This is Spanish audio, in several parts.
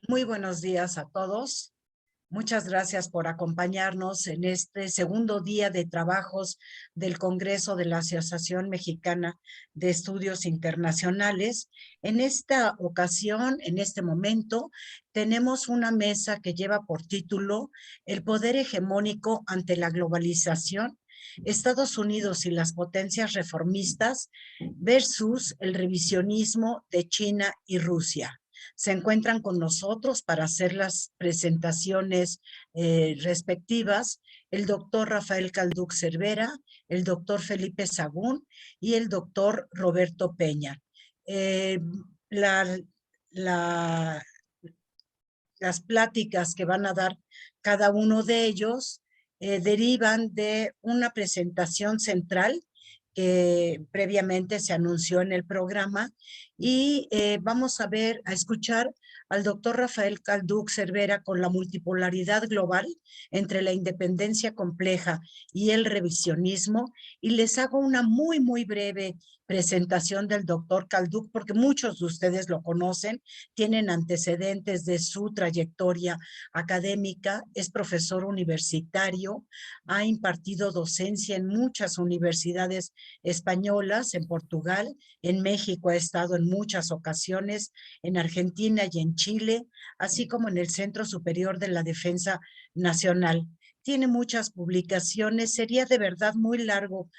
Muy buenos días a todos. Muchas gracias por acompañarnos en este segundo día de trabajos del Congreso de la Asociación Mexicana de Estudios Internacionales. En esta ocasión, en este momento, tenemos una mesa que lleva por título El poder hegemónico ante la globalización, Estados Unidos y las potencias reformistas versus el revisionismo de China y Rusia. Se encuentran con nosotros para hacer las presentaciones respectivas el doctor Rafael Calduc Cervera, el doctor Felipe Sagún y el doctor Roberto Peña. Eh, la, la, las pláticas que van a dar cada uno de ellos derivan de una presentación central que previamente se anunció en el programa y vamos a escuchar al doctor Rafael Calduc Cervera con la multipolaridad global entre la independencia compleja y el revisionismo, y les hago una muy breve presentación del doctor Calduc porque muchos de ustedes lo conocen, tienen antecedentes de su trayectoria académica, es profesor universitario, ha impartido docencia en muchas universidades españolas, en Portugal, en México ha estado en muchas ocasiones, en Argentina y en Chile, así como en el Centro Superior de la Defensa Nacional. Tiene muchas publicaciones, sería de verdad muy largo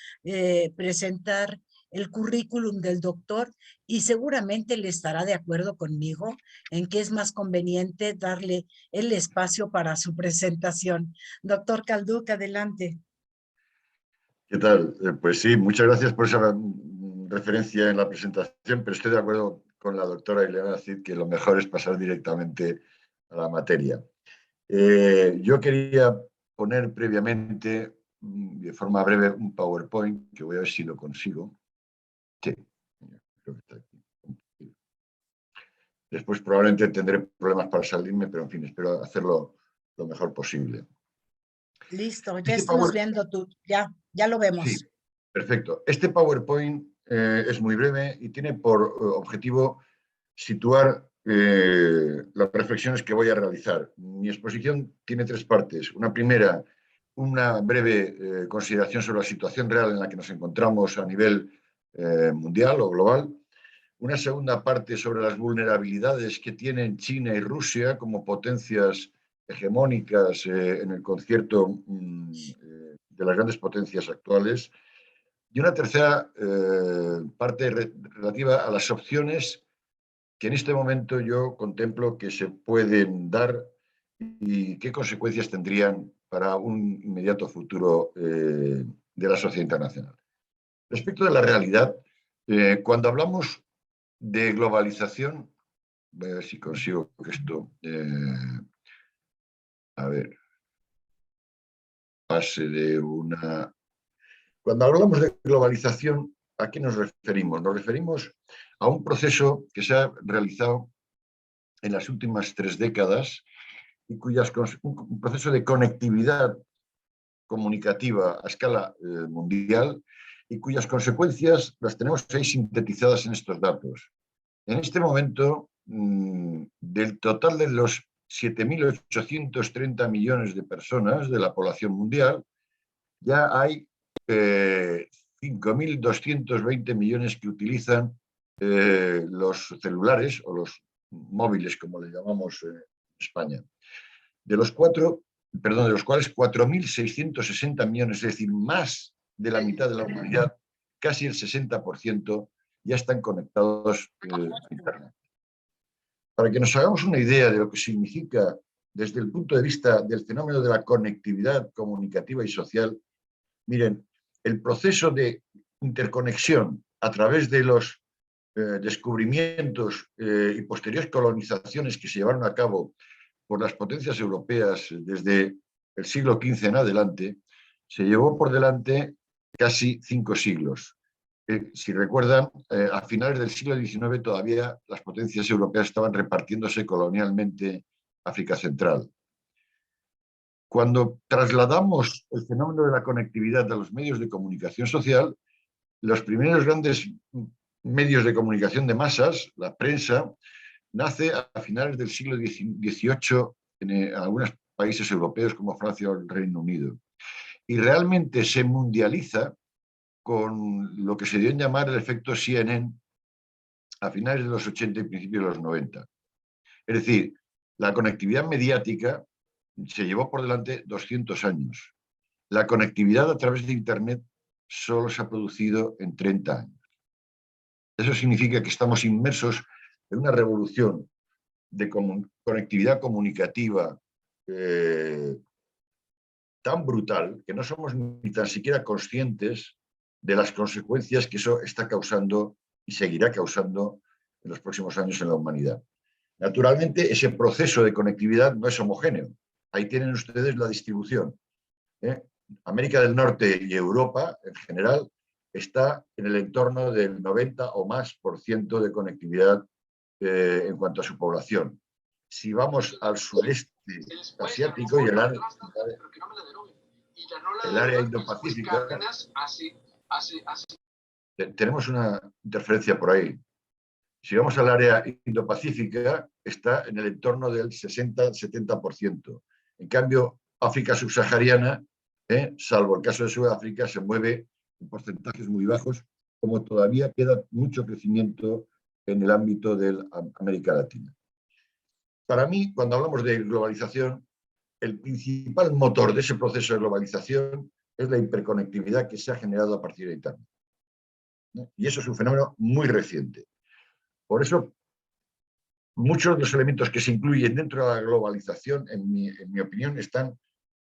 presentar el currículum del doctor y seguramente le estará de acuerdo conmigo en que es más conveniente darle el espacio para su presentación. Doctor Calduc, adelante. ¿Qué tal? Pues sí, muchas gracias por esa referencia en la presentación, pero estoy de acuerdo con la doctora Ileana Cid que lo mejor es pasar directamente a la materia. Yo quería poner previamente, de forma breve, un PowerPoint, que voy a ver si lo consigo. Sí, creo que está aquí. Después probablemente tendré problemas para salirme, pero en fin, espero hacerlo lo mejor posible. Listo, ya estamos viendo ya lo Sí, vemos. perfecto. Este PowerPoint es muy breve y tiene por objetivo situar las reflexiones que voy a realizar. Mi exposición tiene tres partes. Una primera, una breve consideración sobre la situación real en la que nos encontramos a nivel mundial o global. Una segunda parte sobre las vulnerabilidades que tienen China y Rusia como potencias hegemónicas en el concierto de las grandes potencias actuales. Y una tercera parte relativa a las opciones que en este momento yo contemplo que se pueden dar y qué consecuencias tendrían para un inmediato futuro de la sociedad internacional. Respecto de la realidad, cuando hablamos de globalización, voy a ver si consigo que esto, a ver, pase de una... Cuando hablamos de globalización, ¿a qué nos referimos? Nos referimos a un proceso que se ha realizado en las últimas 3 décadas y un proceso de conectividad comunicativa a escala mundial y cuyas consecuencias las tenemos ahí sintetizadas en estos datos. En este momento, del total de los 7.830 millones de personas de la población mundial, ya hay 5.220 millones que utilizan los celulares o los móviles, como le llamamos en España. De los cuales 4.660 millones, es decir, más de la mitad de la humanidad, casi el 60%, ya están conectados a Internet. Para que nos hagamos una idea de lo que significa desde el punto de vista del fenómeno de la conectividad comunicativa y social, miren, el proceso de interconexión a través de los descubrimientos y posteriores colonizaciones que se llevaron a cabo por las potencias europeas desde el siglo XV en adelante, se llevó por delante casi 5 siglos. Si recuerdan, a finales del siglo XIX todavía las potencias europeas estaban repartiéndose colonialmente África Central. Cuando trasladamos el fenómeno de la conectividad a los medios de comunicación social, los primeros grandes medios de comunicación de masas, la prensa, nace a finales del siglo XVIII en algunos países europeos como Francia o el Reino Unido. Y realmente se mundializa con lo que se dio en llamar el efecto CNN a finales de los 80 y principios de los 90. Es decir, la conectividad mediática se llevó por delante 200 años. La conectividad a través de Internet solo se ha producido en 30 años. Eso significa que estamos inmersos en una revolución de conectividad comunicativa tan brutal que no somos ni tan siquiera conscientes de las consecuencias que eso está causando y seguirá causando en los próximos años en la humanidad. Naturalmente, ese proceso de conectividad no es homogéneo. Ahí tienen ustedes la distribución. América del Norte y Europa, en general, está en el entorno del 90 o más por ciento de conectividad en cuanto a su población. Si vamos al sureste asiático y el área Indo-Pacífica, tenemos una interferencia por ahí. Si vamos al área Indo-Pacífica, está en el entorno del 60-70%. En cambio, África subsahariana, salvo el caso de Sudáfrica, se mueve en porcentajes muy bajos, como todavía queda mucho crecimiento en el ámbito de América Latina. Para mí, cuando hablamos de globalización, el principal motor de ese proceso de globalización es la hiperconectividad que se ha generado a partir de Internet. Y eso es un fenómeno muy reciente. Por eso, muchos de los elementos que se incluyen dentro de la globalización, en mi opinión,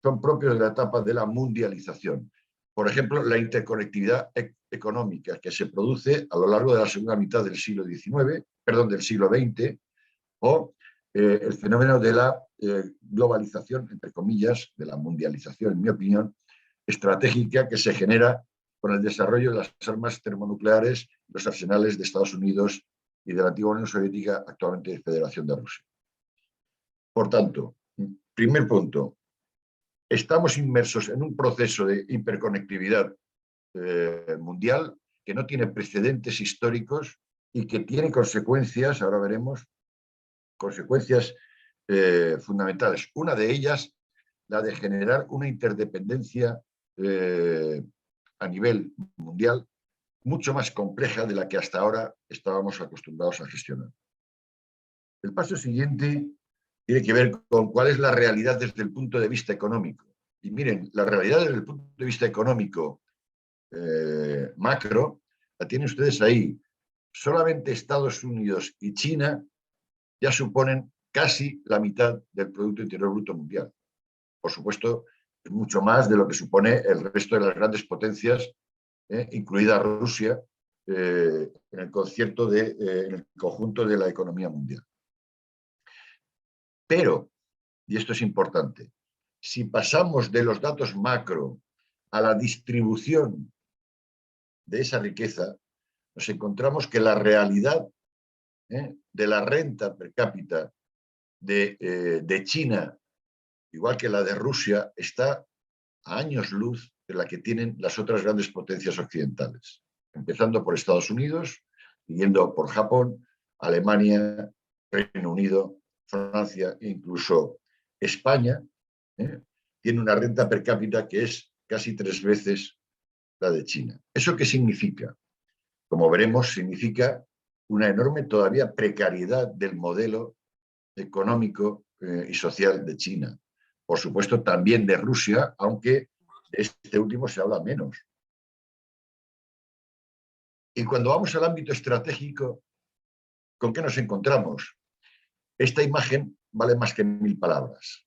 son propios de la etapa de la mundialización. Por ejemplo, la interconectividad económica que se produce a lo largo de la segunda mitad del siglo XX, o el fenómeno de la globalización, entre comillas, de la mundialización, en mi opinión, estratégica que se genera con el desarrollo de las armas termonucleares, los arsenales de Estados Unidos y de la antigua Unión Soviética, actualmente Federación de Rusia. Por tanto, primer punto, estamos inmersos en un proceso de hiperconectividad mundial que no tiene precedentes históricos y que tiene consecuencias, ahora veremos, consecuencias fundamentales. Una de ellas, la de generar una interdependencia a nivel mundial mucho más compleja de la que hasta ahora estábamos acostumbrados a gestionar. El paso siguiente tiene que ver con cuál es la realidad desde el punto de vista económico. Y miren, la realidad desde el punto de vista económico macro, la tienen ustedes ahí. Solamente Estados Unidos y China ya suponen casi la mitad del Producto Interior Bruto mundial. Por supuesto, es mucho más de lo que supone el resto de las grandes potencias, incluida Rusia, en el concierto en el conjunto de la economía mundial. Pero, y esto es importante, si pasamos de los datos macro a la distribución de esa riqueza, nos encontramos que la realidad de la renta per cápita de China, igual que la de Rusia, está a años luz de la que tienen las otras grandes potencias occidentales, empezando por Estados Unidos, siguiendo por Japón, Alemania, Reino Unido, Francia e incluso España, tiene una renta per cápita que es casi 3 veces la de China. ¿Eso qué significa? Como veremos, significa una enorme todavía precariedad del modelo económico y social de China. Por supuesto, también de Rusia, aunque de este último se habla menos. Y cuando vamos al ámbito estratégico, ¿con qué nos encontramos? Esta imagen vale más que 1000 palabras.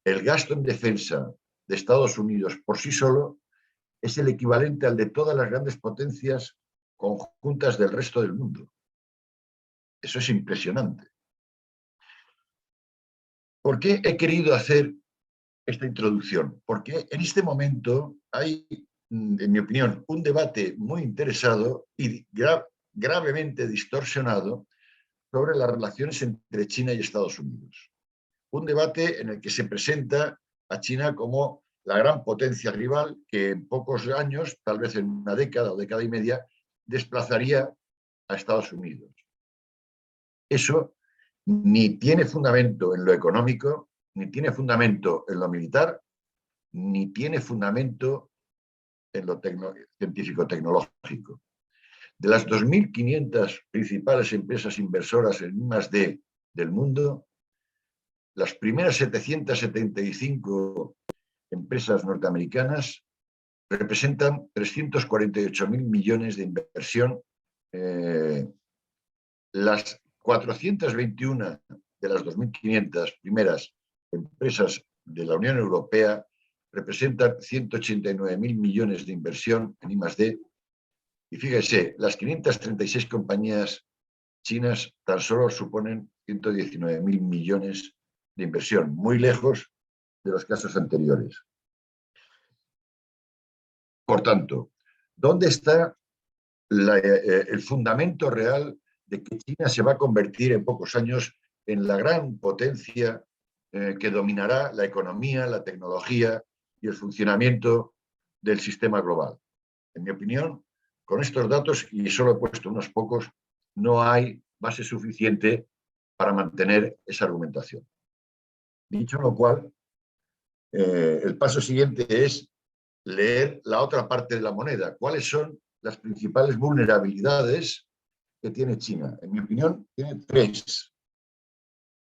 El gasto en defensa de Estados Unidos por sí solo es el equivalente al de todas las grandes potencias conjuntas del resto del mundo. Eso es impresionante. ¿Por qué he querido hacer esta introducción? Porque en este momento hay, en mi opinión, un debate muy interesado y gravemente distorsionado sobre las relaciones entre China y Estados Unidos. Un debate en el que se presenta a China como la gran potencia rival que en pocos años, tal vez en una década o década y media, desplazaría a Estados Unidos. Eso ni tiene fundamento en lo económico, ni tiene fundamento en lo militar, ni tiene fundamento en lo científico-tecnológico. De las 2.500 principales empresas inversoras en I+D del mundo, las primeras 775 empresas norteamericanas representan 348.000 millones de inversión. Las 421 de las 2.500 primeras empresas de la Unión Europea representan 189.000 millones de inversión en I+D. Y fíjese, las 536 compañías chinas tan solo suponen 119.000 millones de inversión, muy lejos de los casos anteriores. Por tanto, ¿dónde está el fundamento real de que China se va a convertir en pocos años en la gran potencia que dominará la economía, la tecnología y el funcionamiento del sistema global? En mi opinión, con estos datos, y solo he puesto unos pocos, no hay base suficiente para mantener esa argumentación. Dicho lo cual, el paso siguiente es leer la otra parte de la moneda. ¿Cuáles son las principales vulnerabilidades que tiene China? En mi opinión, tiene tres.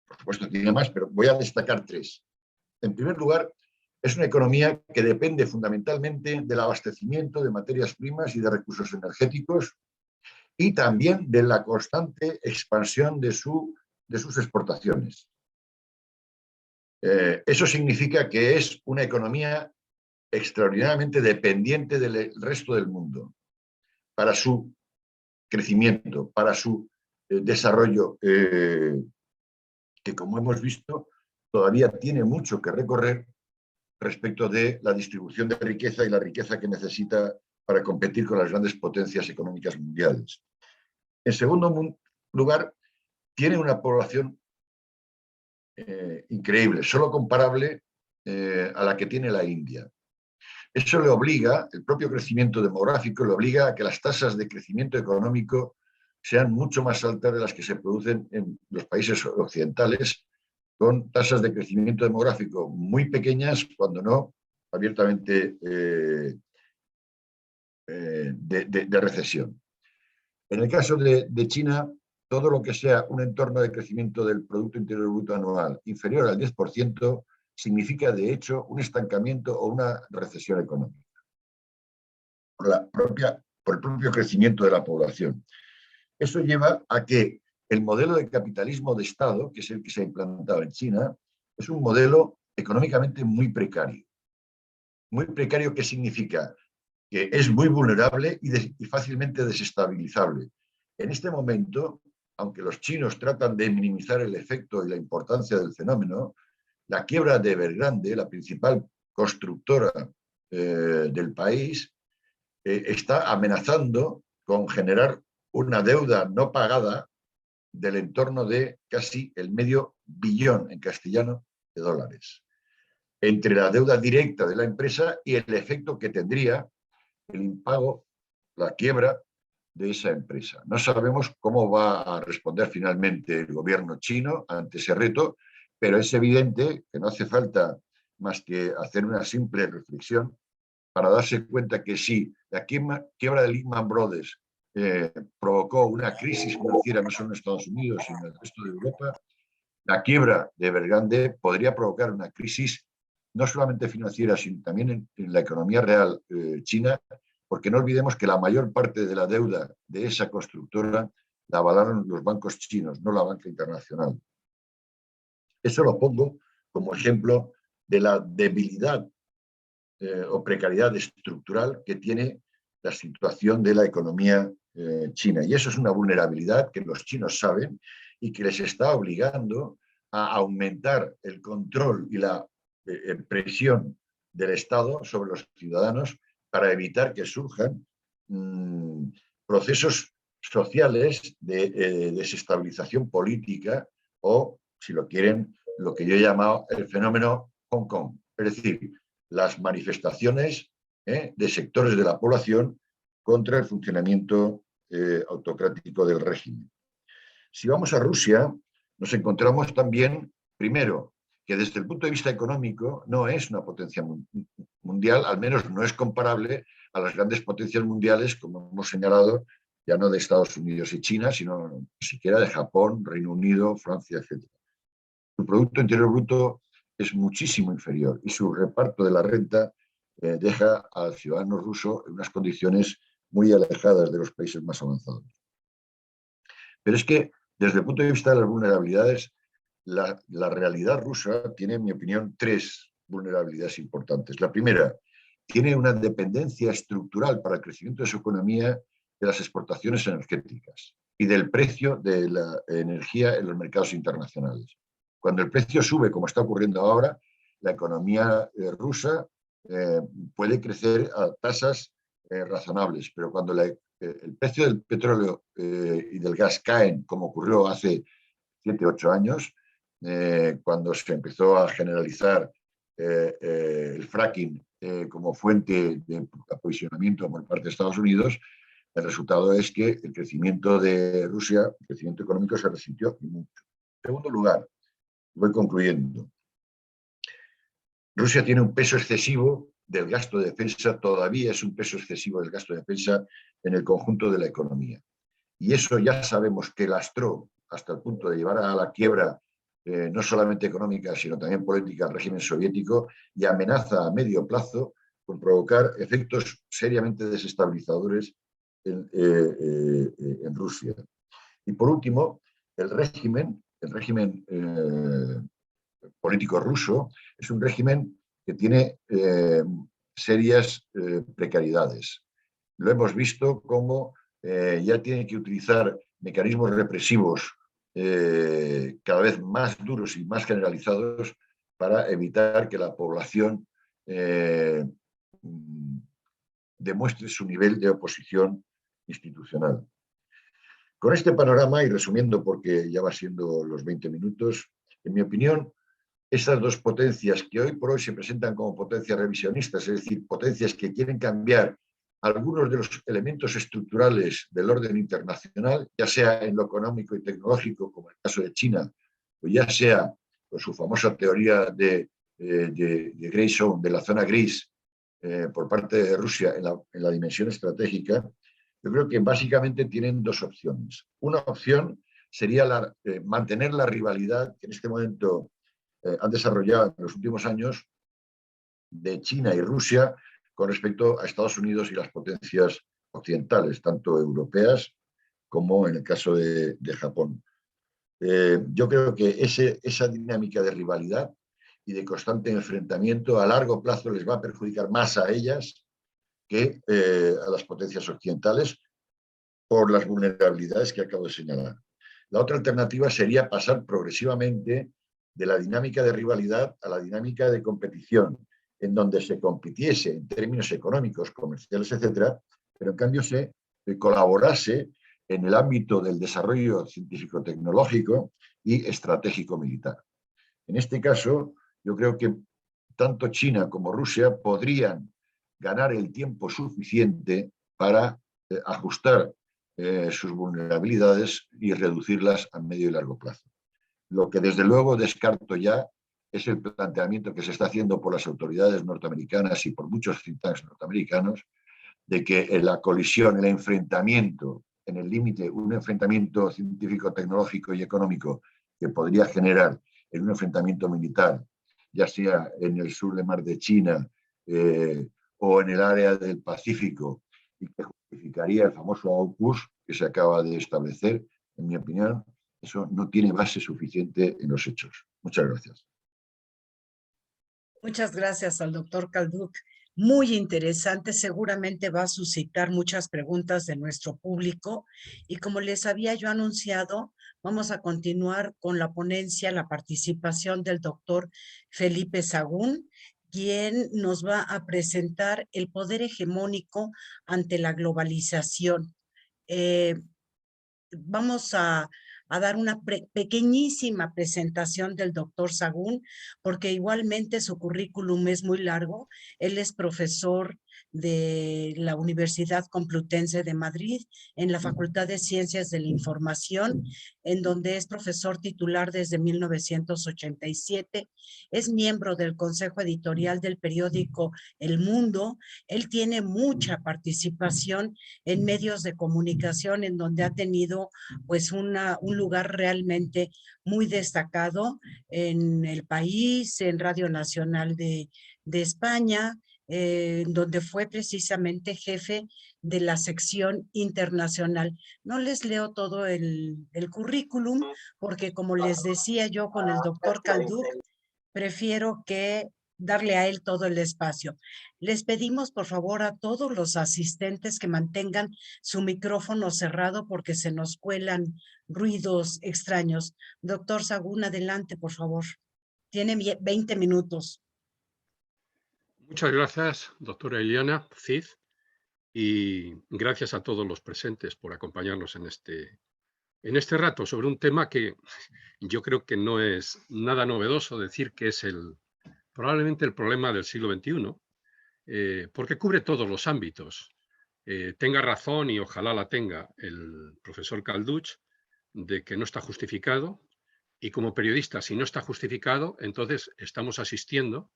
Por supuesto, tiene más, pero voy a destacar tres. En primer lugar, es una economía que depende fundamentalmente del abastecimiento de materias primas y de recursos energéticos y también de la constante expansión de sus exportaciones. Eso significa que es una economía extraordinariamente dependiente del resto del mundo para su crecimiento, para su desarrollo, que como hemos visto todavía tiene mucho que recorrer respecto de la distribución de riqueza y la riqueza que necesita para competir con las grandes potencias económicas mundiales. En segundo lugar, tiene una población increíble, solo comparable a la que tiene la India. Eso le obliga, el propio crecimiento demográfico le obliga a que las tasas de crecimiento económico sean mucho más altas de las que se producen en los países occidentales, con tasas de crecimiento demográfico muy pequeñas, cuando no abiertamente de recesión. En el caso de China, todo lo que sea un entorno de crecimiento del Producto Interior Bruto anual inferior al 10% significa, de hecho, un estancamiento o una recesión económica por el propio crecimiento de la población. Eso lleva a que el modelo de capitalismo de Estado, que es el que se ha implantado en China, es un modelo económicamente muy precario. Muy precario, ¿qué significa? Que es muy vulnerable y fácilmente desestabilizable. En este momento, aunque los chinos tratan de minimizar el efecto y la importancia del fenómeno, la quiebra de Evergrande, la principal constructora del país, está amenazando con generar una deuda no pagada del entorno de casi el $500 millones en castellano de dólares, entre la deuda directa de la empresa y el efecto que tendría el impago, la quiebra de esa empresa. No sabemos cómo va a responder finalmente el gobierno chino ante ese reto, pero es evidente que no hace falta más que hacer una simple reflexión para darse cuenta que si la quiebra de Lehman Brothers provocó una crisis financiera no solo en Estados Unidos, sino en el resto de Europa, la quiebra de Evergrande podría provocar una crisis no solamente financiera, sino también en la economía real china, porque no olvidemos que la mayor parte de la deuda de esa constructora la avalaron los bancos chinos, no la banca internacional. Eso lo pongo como ejemplo de la debilidad o precariedad estructural que tiene la situación de la economía china. Y eso es una vulnerabilidad que los chinos saben y que les está obligando a aumentar el control y la presión del Estado sobre los ciudadanos para evitar que surjan procesos sociales de desestabilización política o, si lo quieren, lo que yo he llamado el fenómeno Hong Kong. Es decir, las manifestaciones de sectores de la población contra el funcionamiento autocrático del régimen. Si vamos a Rusia, nos encontramos también, primero, que desde el punto de vista económico no es una potencia mundial, al menos no es comparable a las grandes potencias mundiales, como hemos señalado, ya no de Estados Unidos y China, sino ni siquiera de Japón, Reino Unido, Francia, etc. Su Producto Interior Bruto es muchísimo inferior y su reparto de la renta deja al ciudadano ruso en unas condiciones muy alejadas de los países más avanzados. Pero es que, desde el punto de vista de las vulnerabilidades, la realidad rusa tiene, en mi opinión, tres vulnerabilidades importantes. La primera, tiene una dependencia estructural para el crecimiento de su economía de las exportaciones energéticas y del precio de la energía en los mercados internacionales. Cuando el precio sube, como está ocurriendo ahora, la economía rusa puede crecer a tasas razonables, pero cuando el precio del petróleo y del gas caen, como ocurrió hace 7, 8 años, cuando se empezó a generalizar el fracking como fuente de aprovisionamiento por parte de Estados Unidos, el resultado es que el crecimiento de Rusia, el crecimiento económico, se resintió mucho. En segundo lugar, voy concluyendo, Rusia tiene un peso excesivo del gasto de defensa, todavía es un peso excesivo del gasto de defensa en el conjunto de la economía. Y eso ya sabemos que lastró hasta el punto de llevar a la quiebra no solamente económica, sino también política al régimen soviético y amenaza a medio plazo con provocar efectos seriamente desestabilizadores en Rusia. Y por último, el régimen político ruso es un régimen que tiene serias precariedades. Lo hemos visto como ya tiene que utilizar mecanismos represivos cada vez más duros y más generalizados para evitar que la población demuestre su nivel de oposición institucional. Con este panorama, y resumiendo porque ya va siendo los 20 minutos, en mi opinión, estas dos potencias que hoy por hoy se presentan como potencias revisionistas, es decir, potencias que quieren cambiar algunos de los elementos estructurales del orden internacional, ya sea en lo económico y tecnológico, como el caso de China, o ya sea con su famosa teoría de Grey Zone, de la zona gris, por parte de Rusia en la dimensión estratégica. Yo creo que básicamente tienen dos opciones. Una opción sería mantener la rivalidad que en este momento han desarrollado en los últimos años de China y Rusia con respecto a Estados Unidos y las potencias occidentales, tanto europeas como en el caso de Japón. Yo creo que esa dinámica de rivalidad y de constante enfrentamiento a largo plazo les va a perjudicar más a ellas que a las potencias occidentales por las vulnerabilidades que acabo de señalar. La otra alternativa sería pasar progresivamente de la dinámica de rivalidad a la dinámica de competición, en donde se compitiese en términos económicos, comerciales, etcétera, pero en cambio se colaborase en el ámbito del desarrollo científico-tecnológico y estratégico-militar. En este caso, yo creo que tanto China como Rusia podrían ganar el tiempo suficiente para ajustar sus vulnerabilidades y reducirlas a medio y largo plazo. Lo que desde luego descarto ya es el planteamiento que se está haciendo por las autoridades norteamericanas y por muchos think tanks norteamericanos de que la colisión, el enfrentamiento en el límite, un enfrentamiento científico, tecnológico y económico que podría generar en un enfrentamiento militar, ya sea en el sur del mar de China o en el área del Pacífico, y que justificaría el famoso AUKUS que se acaba de establecer, en mi opinión, eso no tiene base suficiente en los hechos. Muchas gracias. Muchas gracias al doctor Calduch. Muy interesante, seguramente va a suscitar muchas preguntas de nuestro público y como les había yo anunciado, vamos a continuar con la ponencia, la participación del doctor Felipe Sagún, quien nos va a presentar el poder hegemónico ante la globalización. Vamos a dar una pequeñísima presentación del doctor Sagún, porque igualmente su currículum es muy largo. Él es profesor de la Universidad Complutense de Madrid en la Facultad de Ciencias de la Información, en donde es profesor titular desde 1987. Es miembro del consejo editorial del periódico El Mundo. Él tiene mucha participación en medios de comunicación, en donde ha tenido pues un lugar realmente muy destacado en el país, en Radio Nacional de España, donde fue precisamente jefe de la sección internacional. No les leo todo el currículum, porque como les decía yo con el doctor Calduc, prefiero que darle a él todo el espacio. Les pedimos, por favor, a todos los asistentes que mantengan su micrófono cerrado porque se nos cuelan ruidos extraños. Doctor Sagún, adelante, por favor. Tiene 20 minutos. Muchas gracias, doctora Iliana Cid, y gracias a todos los presentes por acompañarnos en este rato sobre un tema que yo creo que no es nada novedoso decir que es probablemente el problema del siglo XXI, porque cubre todos los ámbitos. Tenga razón, y ojalá la tenga, el profesor Calduch, de que no está justificado, y como periodista, si no está justificado, entonces estamos asistiendo,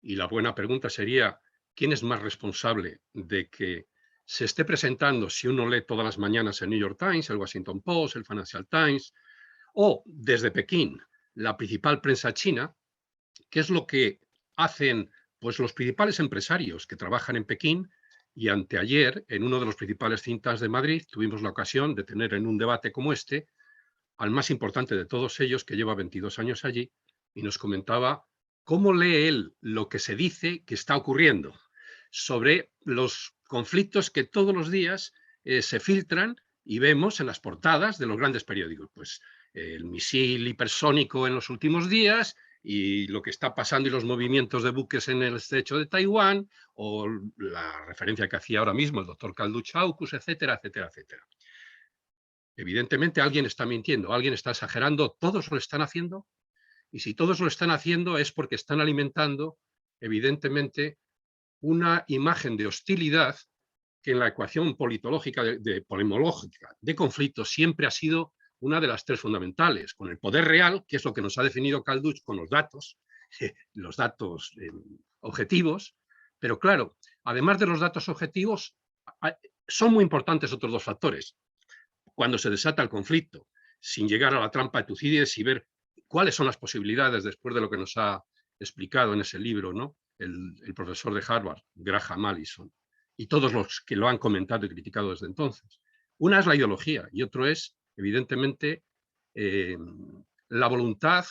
y la buena pregunta sería, ¿quién es más responsable de que se esté presentando, si uno lee todas las mañanas el New York Times, el Washington Post, el Financial Times, o desde Pekín, la principal prensa china? ¿Qué es lo que hacen pues, los principales empresarios que trabajan en Pekín? Y anteayer, en uno de los principales think tanks de Madrid, tuvimos la ocasión de tener en un debate como este al más importante de todos ellos, que lleva 22 años allí, y nos comentaba cómo lee él lo que se dice que está ocurriendo sobre los conflictos que todos los días se filtran y vemos en las portadas de los grandes periódicos. Pues el misil hipersónico en los últimos días y lo que está pasando y los movimientos de buques en el estrecho de Taiwán, o la referencia que hacía ahora mismo el doctor Calduch Aucus, etcétera, etcétera, etcétera. Evidentemente alguien está mintiendo, alguien está exagerando, todos lo están haciendo, y si todos lo están haciendo es porque están alimentando, evidentemente, una imagen de hostilidad que en la ecuación politológica, polemológica de conflicto siempre ha sido una de las tres fundamentales, con el poder real, que es lo que nos ha definido Calduch con los datos objetivos, pero claro, además de los datos objetivos, son muy importantes otros dos factores. Cuando se desata el conflicto, sin llegar a la trampa de Tucídides y ver cuáles son las posibilidades después de lo que nos ha explicado en ese libro, ¿no? el profesor de Harvard, Graham Allison, y todos los que lo han comentado y criticado desde entonces. Una es la ideología y otro es, evidentemente, la voluntad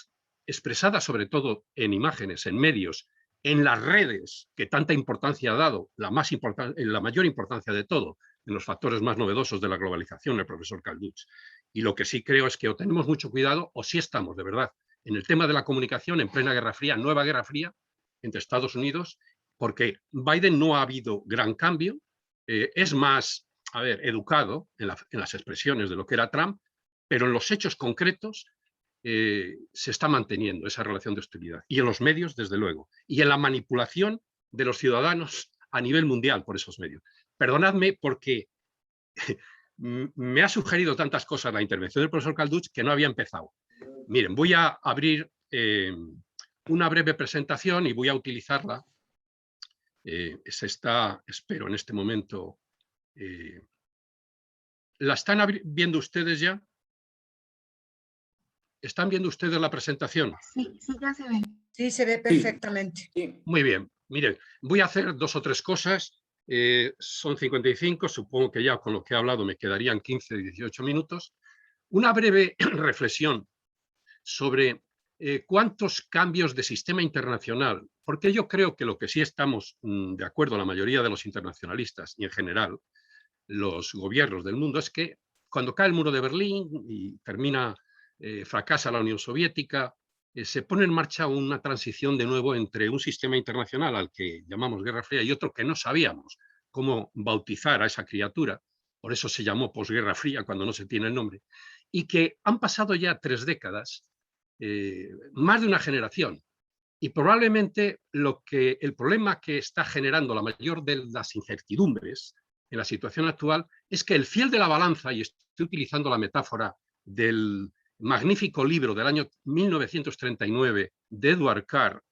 expresada sobre todo en imágenes, en medios, en las redes, que tanta importancia ha dado, la mayor importancia de todo, en los factores más novedosos de la globalización, el profesor Calduch. Y lo que sí creo es que o tenemos mucho cuidado o sí estamos, de verdad, en el tema de la comunicación en plena Guerra Fría, nueva Guerra Fría, entre Estados Unidos, porque Biden no ha habido gran cambio, es más, educado en las expresiones de lo que era Trump, pero en los hechos concretos se está manteniendo esa relación de hostilidad. Y en los medios, desde luego. Y en la manipulación de los ciudadanos a nivel mundial por esos medios. Perdonadme porque me ha sugerido tantas cosas la intervención del profesor Calduch que no había empezado. Miren, voy a abrir una breve presentación y voy a utilizarla. Se está, espero en este momento. ¿La están viendo ustedes ya? ¿Están viendo ustedes la presentación? Sí, sí, ya se ve. Sí, se ve perfectamente. Sí. Muy bien. Miren, voy a hacer 2 o 3 cosas. Son 55, supongo que ya con lo que he hablado me quedarían 15, 18 minutos. Una breve reflexión sobre cuántos cambios de sistema internacional, porque yo creo que lo que sí estamos de acuerdo la mayoría de los internacionalistas y en general los gobiernos del mundo es que cuando cae el muro de Berlín y fracasa la Unión Soviética, se pone en marcha una transición de nuevo entre un sistema internacional al que llamamos Guerra Fría y otro que no sabíamos cómo bautizar a esa criatura, por eso se llamó posguerra fría cuando no se tiene el nombre, y que han pasado ya 3 décadas, más de una generación, Y probablemente el problema que está generando la mayor de las incertidumbres en la situación actual es que el fiel de la balanza, y estoy utilizando la metáfora del magnífico libro del año 1939 de Edward Carr,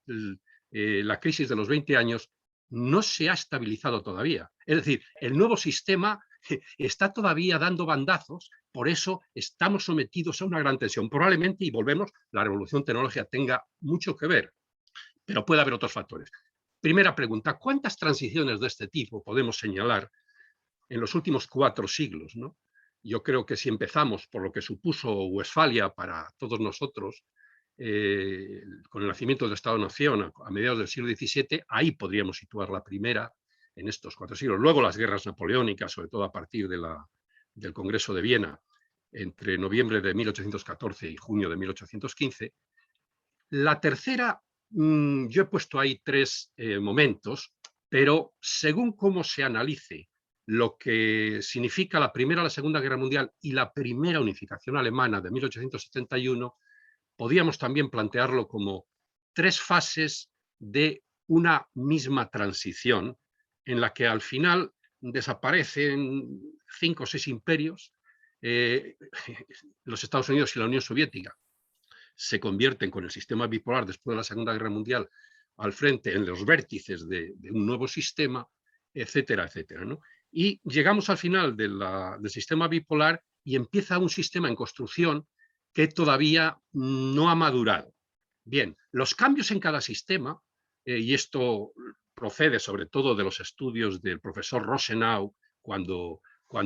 La crisis de los 20 años, no se ha estabilizado todavía. Es decir, el nuevo sistema está todavía dando bandazos, por eso estamos sometidos a una gran tensión. Probablemente, y volvemos, la revolución tecnológica tenga mucho que ver, pero puede haber otros factores. Primera pregunta, ¿cuántas transiciones de este tipo podemos señalar en los últimos 4 siglos, ¿no? Yo creo que si empezamos por lo que supuso Westfalia para todos nosotros, con el nacimiento del Estado-Nación a mediados del siglo XVII, ahí podríamos situar la primera en estos 4 siglos. Luego las guerras napoleónicas, sobre todo a partir del Congreso de Viena, entre noviembre de 1814 y junio de 1815. La tercera, yo he puesto ahí 3 momentos, pero según cómo se analice lo que significa la Primera, la Segunda Guerra Mundial y la primera unificación alemana de 1871, podíamos también plantearlo como 3 fases de una misma transición en la que al final desaparecen 5 o 6 imperios, los Estados Unidos y la Unión Soviética se convierten con el sistema bipolar después de la Segunda Guerra Mundial al frente en los vértices de un nuevo sistema, etcétera, etcétera, ¿no? Y llegamos al final del sistema bipolar y empieza un sistema en construcción que todavía no ha madurado. Bien, los cambios en cada sistema, y esto procede sobre todo de los estudios del profesor Rosenau, cuando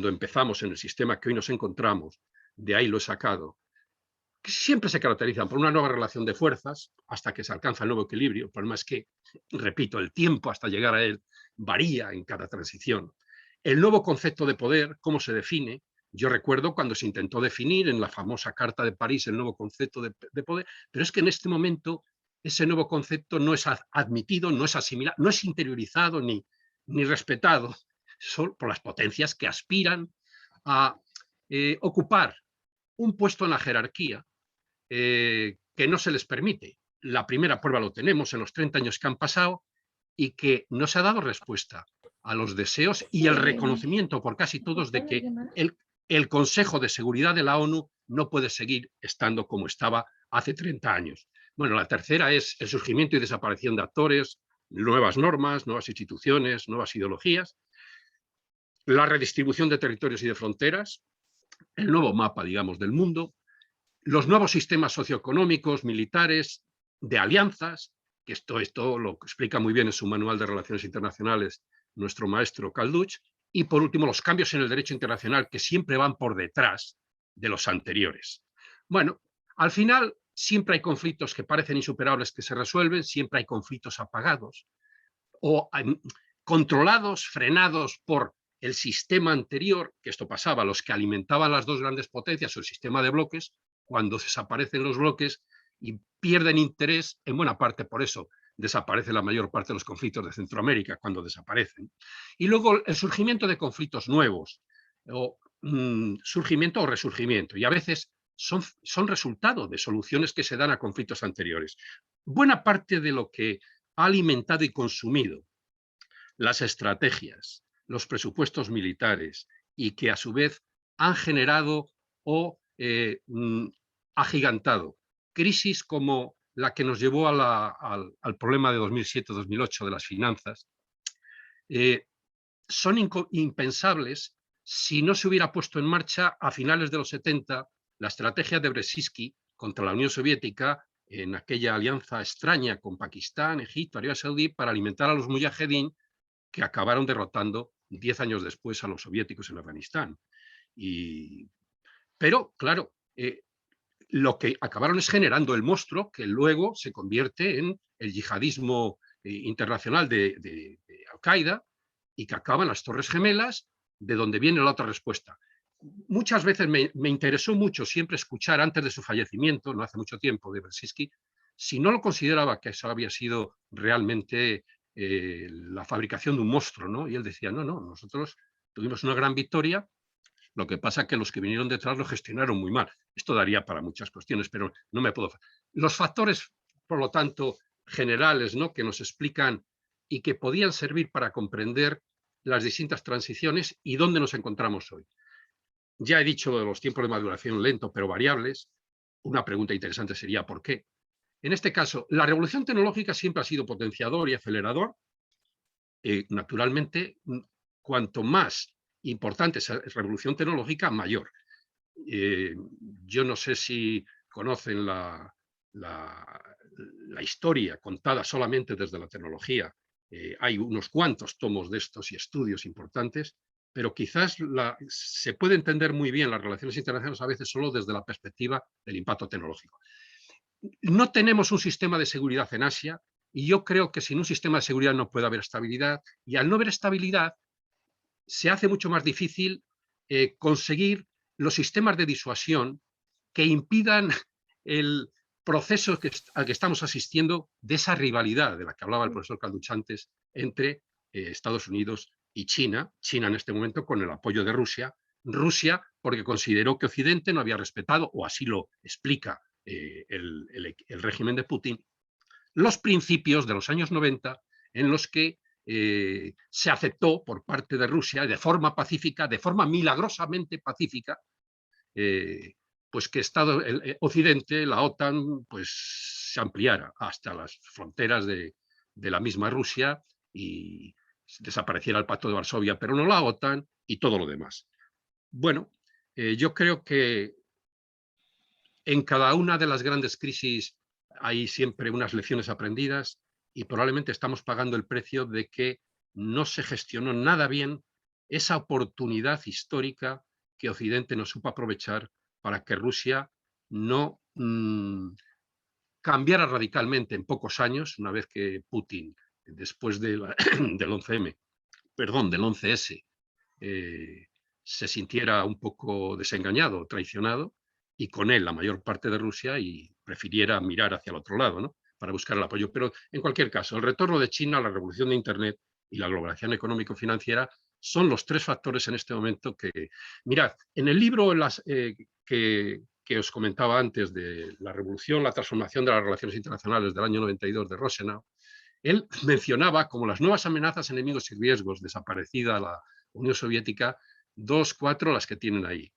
empezamos en el sistema que hoy nos encontramos, de ahí lo he sacado, que siempre se caracterizan por una nueva relación de fuerzas hasta que se alcanza el nuevo equilibrio. El problema es que, repito, el tiempo hasta llegar a él varía en cada transición. El nuevo concepto de poder, ¿cómo se define? Yo recuerdo cuando se intentó definir en la famosa Carta de París el nuevo concepto de poder, pero es que en este momento ese nuevo concepto no es admitido, no es asimilado, no es interiorizado ni respetado por las potencias que aspiran a ocupar un puesto en la jerarquía que no se les permite. La primera prueba lo tenemos en los 30 años que han pasado y que no se ha dado respuesta a los deseos y el reconocimiento por casi todos de que el Consejo de Seguridad de la ONU no puede seguir estando como estaba hace 30 años. Bueno, la tercera es el surgimiento y desaparición de actores, nuevas normas, nuevas instituciones, nuevas ideologías, la redistribución de territorios y de fronteras, el nuevo mapa, digamos, del mundo, los nuevos sistemas socioeconómicos, militares, de alianzas, que esto lo explica muy bien en su manual de Relaciones Internacionales nuestro maestro Calduch, y por último los cambios en el derecho internacional que siempre van por detrás de los anteriores. Bueno, al final siempre hay conflictos que parecen insuperables que se resuelven, siempre hay conflictos apagados o controlados, frenados por el sistema anterior, que esto pasaba, los que alimentaban las 2 grandes potencias o el sistema de bloques, cuando desaparecen los bloques y pierden interés, en buena parte por eso desaparece la mayor parte de los conflictos de Centroamérica, cuando desaparecen. Y luego el surgimiento de conflictos nuevos, o surgimiento o resurgimiento, y a veces son resultado de soluciones que se dan a conflictos anteriores. Buena parte de lo que ha alimentado y consumido las estrategias, los presupuestos militares y que a su vez han generado o agigantado crisis como la que nos llevó al problema de 2007-2008 de las finanzas, son impensables si no se hubiera puesto en marcha a finales de los 70 la estrategia de Brzezinski contra la Unión Soviética en aquella alianza extraña con Pakistán, Egipto, Arabia Saudí para alimentar a los mujahedín que acabaron derrotando 10 años después a los soviéticos en Afganistán. Pero, claro, lo que acabaron es generando el monstruo que luego se convierte en el yihadismo internacional de Al-Qaeda y que acaba en las Torres Gemelas, de donde viene la otra respuesta. Muchas veces me interesó mucho siempre escuchar antes de su fallecimiento, no hace mucho tiempo, de Brzezinski, si no lo consideraba que eso había sido realmente la fabricación de un monstruo, ¿no? Y él decía, no, nosotros tuvimos una gran victoria, lo que pasa es que los que vinieron detrás lo gestionaron muy mal. Esto daría para muchas cuestiones, pero no me puedo... Los factores, por lo tanto, generales, ¿no?, que nos explican y que podían servir para comprender las distintas transiciones y dónde nos encontramos hoy. Ya he dicho de los tiempos de maduración lento pero variables. Una pregunta interesante sería ¿por qué? En este caso, la revolución tecnológica siempre ha sido potenciador y acelerador. Naturalmente, cuanto más importante es la revolución tecnológica, mayor. Yo no sé si conocen la historia contada solamente desde la tecnología. Hay unos cuantos tomos de estos y estudios importantes, pero quizás se puede entender muy bien las relaciones internacionales a veces solo desde la perspectiva del impacto tecnológico. No tenemos un sistema de seguridad en Asia y yo creo que sin un sistema de seguridad no puede haber estabilidad, y al no haber estabilidad se hace mucho más difícil conseguir los sistemas de disuasión que impidan el proceso al que estamos asistiendo de esa rivalidad de la que hablaba el profesor Calduch antes entre Estados Unidos y China. China en este momento con el apoyo de Rusia. Rusia porque consideró que Occidente no había respetado, o así lo explica el régimen de Putin, los principios de los años 90 en los que se aceptó por parte de Rusia de forma pacífica, de forma milagrosamente pacífica, pues que Occidente, la OTAN, pues se ampliara hasta las fronteras de la misma Rusia y desapareciera el Pacto de Varsovia, pero no la OTAN y todo lo demás. Bueno, yo creo que en cada una de las grandes crisis hay siempre unas lecciones aprendidas y probablemente estamos pagando el precio de que no se gestionó nada bien esa oportunidad histórica que Occidente no supo aprovechar para que Rusia no cambiara radicalmente en pocos años, una vez que Putin, después del 11M, perdón, del 11S, se sintiera un poco desengañado, traicionado, y con él la mayor parte de Rusia, y prefiriera mirar hacia el otro lado, ¿no?, para buscar el apoyo. Pero en cualquier caso, el retorno de China a la revolución de Internet y la globalización económico-financiera son los tres factores en este momento que... Mirad, en el libro que os comentaba antes de la revolución, la transformación de las relaciones internacionales del año 92 de Rosenau, él mencionaba como las nuevas amenazas, enemigos y riesgos, desaparecida la Unión Soviética, 4 las que tienen ahí.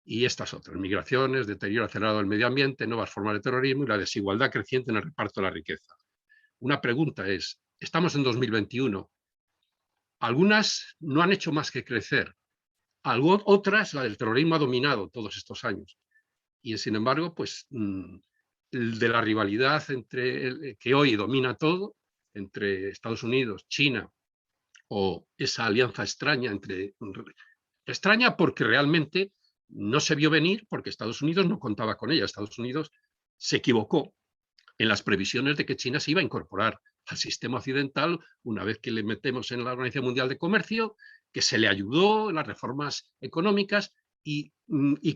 Y estas otras: migraciones, deterioro acelerado del medio ambiente, nuevas formas de terrorismo y la desigualdad creciente en el reparto de la riqueza. Una pregunta es, estamos en 2021, algunas no han hecho más que crecer, otras, la del terrorismo, ha dominado todos estos años. Y sin embargo, pues de la rivalidad que hoy domina todo, entre Estados Unidos, China, o esa alianza extraña porque realmente no se vio venir, porque Estados Unidos no contaba con ella. Estados Unidos se equivocó en las previsiones de que China se iba a incorporar al sistema occidental una vez que le metemos en la Organización Mundial de Comercio, que se le ayudó en las reformas económicas y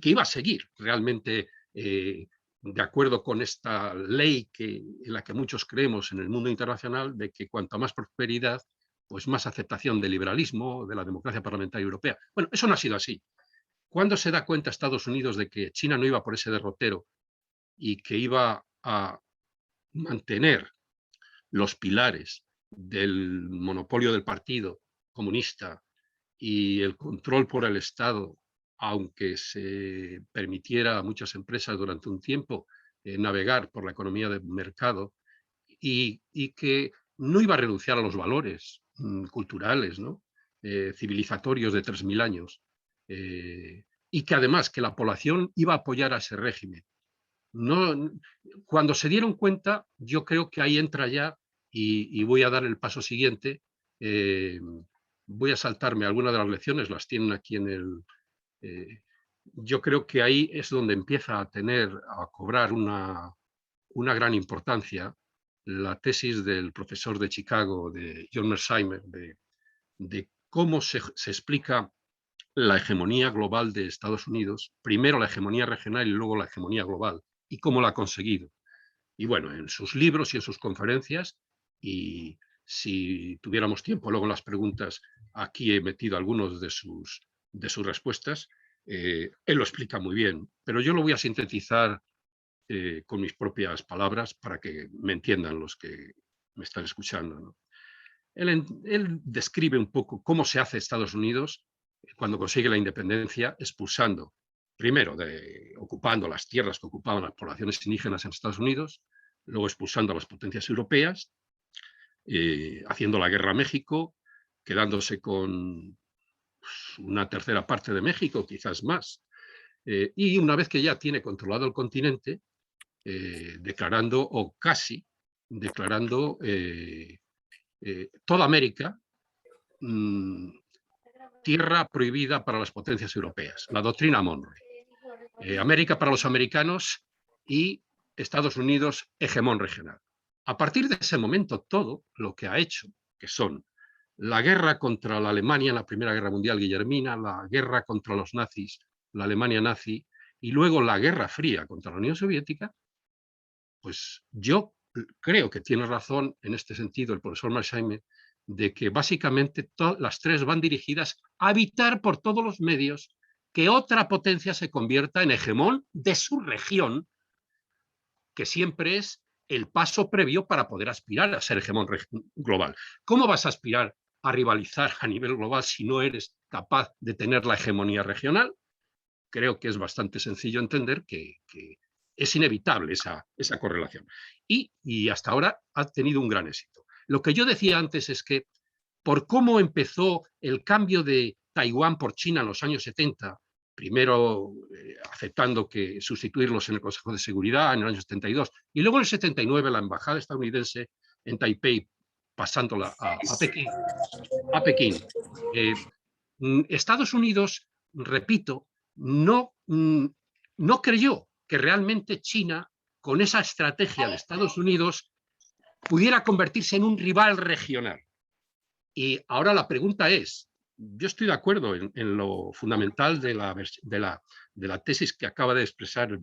que iba a seguir realmente de acuerdo con esta ley en la que muchos creemos en el mundo internacional, de que cuanta más prosperidad, pues más aceptación del liberalismo, de la democracia parlamentaria europea. Bueno, eso no ha sido así. ¿Cuándo se da cuenta Estados Unidos de que China no iba por ese derrotero y que iba a mantener los pilares del monopolio del Partido Comunista y el control por el Estado, aunque se permitiera a muchas empresas durante un tiempo navegar por la economía de mercado, y que no iba a renunciar a los valores culturales, ¿no?, civilizatorios de 3000 años, y que además que la población iba a apoyar a ese régimen? No, cuando se dieron cuenta, yo creo que ahí entra ya, y voy a dar el paso siguiente. Voy a saltarme algunas de las lecciones, las tienen aquí en el... yo creo que ahí es donde empieza a cobrar una gran importancia la tesis del profesor de Chicago, de John Mersheimer, de cómo se explica la hegemonía global de Estados Unidos, primero la hegemonía regional y luego la hegemonía global, y cómo la ha conseguido. Y bueno, en sus libros y en sus conferencias, y si tuviéramos tiempo luego en las preguntas, aquí he metido algunos de sus respuestas, él lo explica muy bien, pero yo lo voy a sintetizar con mis propias palabras para que me entiendan los que me están escuchando, ¿no? Él describe un poco cómo se hace Estados Unidos cuando consigue la independencia, expulsando, primero, ocupando las tierras que ocupaban las poblaciones indígenas en Estados Unidos, luego expulsando a las potencias europeas, haciendo la guerra a México, quedándose con una tercera parte de México, quizás más, y una vez que ya tiene controlado el continente, declarando, o casi declarando, toda América tierra prohibida para las potencias europeas, la doctrina Monroe. América para los americanos y Estados Unidos hegemón regional. A partir de ese momento, todo lo que ha hecho, que son la guerra contra la Alemania en la Primera Guerra Mundial guillermina, la guerra contra los nazis, la Alemania nazi, y luego la Guerra Fría contra la Unión Soviética, pues yo creo que tiene razón en este sentido el profesor Mearsheimer, de que básicamente las tres van dirigidas a evitar por todos los medios que otra potencia se convierta en hegemón de su región, que siempre es el paso previo para poder aspirar a ser hegemón global. ¿Cómo vas a aspirar a rivalizar a nivel global si no eres capaz de tener la hegemonía regional? Creo que es bastante sencillo entender que es inevitable esa correlación. Y hasta ahora ha tenido un gran éxito. Lo que yo decía antes es que por cómo empezó el cambio de Taiwán por China en los años 70, primero aceptando que sustituirlos en el Consejo de Seguridad en el año 72, y luego en el 79 la embajada estadounidense en Taipei pasándola a Pekín. Estados Unidos, repito, no creyó que realmente China, con esa estrategia de Estados Unidos, pudiera convertirse en un rival regional. Y ahora la pregunta es, yo estoy de acuerdo en lo fundamental de la tesis que acaba de expresar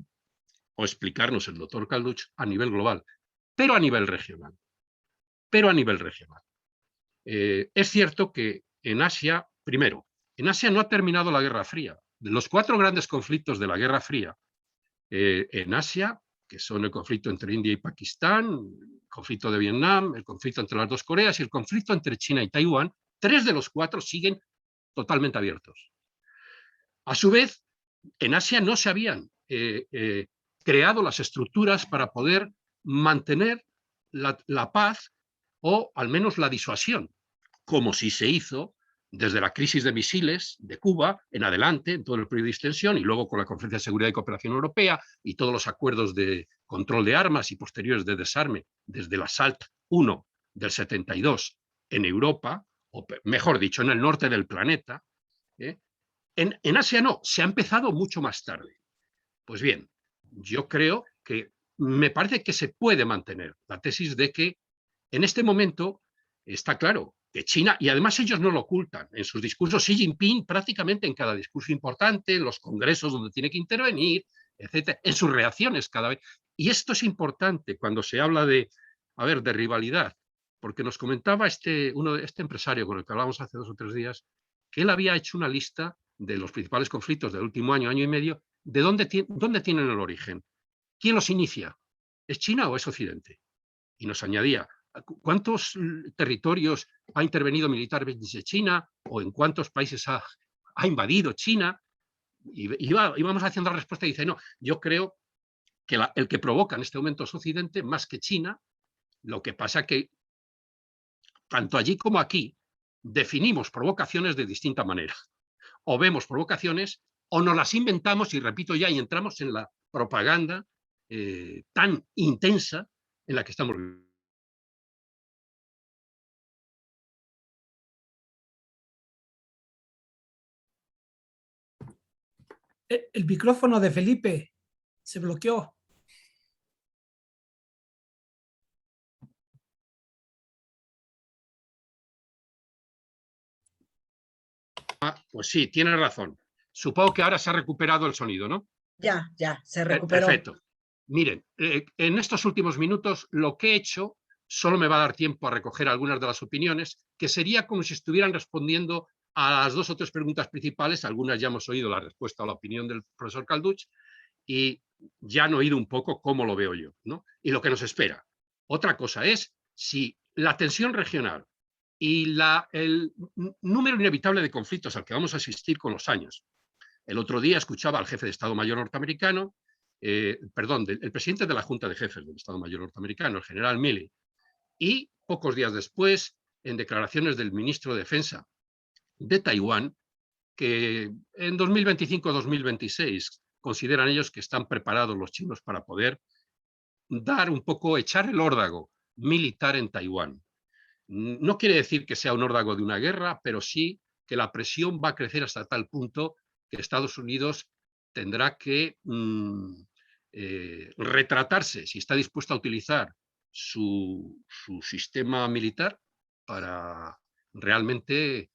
o explicarnos el doctor Calduch a nivel global, pero a nivel regional. Es cierto que en Asia, primero, en Asia no ha terminado la Guerra Fría. De los 4 grandes conflictos de la Guerra Fría en Asia, que son el conflicto entre India y Pakistán, el conflicto de Vietnam, el conflicto entre las 2 Coreas y el conflicto entre China y Taiwán, 3 de los 4 siguen totalmente abiertos. A su vez, en Asia no se habían creado las estructuras para poder mantener la paz o al menos la disuasión, como sí se hizo desde la crisis de misiles de Cuba en adelante, en todo el periodo de extensión, y luego con la Conferencia de Seguridad y Cooperación Europea y todos los acuerdos de control de armas y posteriores de desarme, desde la SALT I del 72 en Europa, o mejor dicho, en el norte del planeta. En Asia no, se ha empezado mucho más tarde. Pues bien, yo creo que me parece que se puede mantener la tesis de que en este momento está claro que China, y además ellos no lo ocultan, en sus discursos Xi Jinping prácticamente en cada discurso importante, en los congresos donde tiene que intervenir, etcétera, en sus reacciones cada vez. Y esto es importante cuando se habla de rivalidad, porque nos comentaba este empresario con el que hablamos hace 2 o 3 días, que él había hecho una lista de los principales conflictos del último año y medio, de dónde tienen el origen. ¿Quién los inicia? ¿Es China o es Occidente? Y nos añadía, ¿cuántos territorios ha intervenido militarmente China o en cuántos países ha invadido China? Y vamos haciendo la respuesta y dice, no, yo creo que el que provoca en este momento es Occidente más que China. Lo que pasa que tanto allí como aquí definimos provocaciones de distinta manera. O vemos provocaciones o nos las inventamos, y repito ya, y entramos en la propaganda tan intensa en la que estamos viviendo. El micrófono de Felipe se bloqueó. Pues sí, tiene razón. Supongo que ahora se ha recuperado el sonido, ¿no? Ya, se recuperó. Perfecto. Miren, en estos últimos minutos lo que he hecho solo me va a dar tiempo a recoger algunas de las opiniones, que sería como si estuvieran respondiendo a las 2 o 3 preguntas principales. Algunas ya hemos oído la respuesta o la opinión del profesor Calduch, y ya han oído un poco cómo lo veo yo, ¿no? Y lo que nos espera. Otra cosa es si la tensión regional y el número inevitable de conflictos al que vamos a asistir con los años. El otro día escuchaba al jefe de Estado Mayor norteamericano, el presidente de la Junta de Jefes del Estado Mayor norteamericano, el general Milley, y pocos días después, en declaraciones del ministro de Defensa de Taiwán, que en 2025-2026 consideran ellos que están preparados los chinos para poder dar un poco, echar el órdago militar en Taiwán. No quiere decir que sea un órdago de una guerra, pero sí que la presión va a crecer hasta tal punto que Estados Unidos tendrá que retratarse, si está dispuesto a utilizar su sistema militar para realmente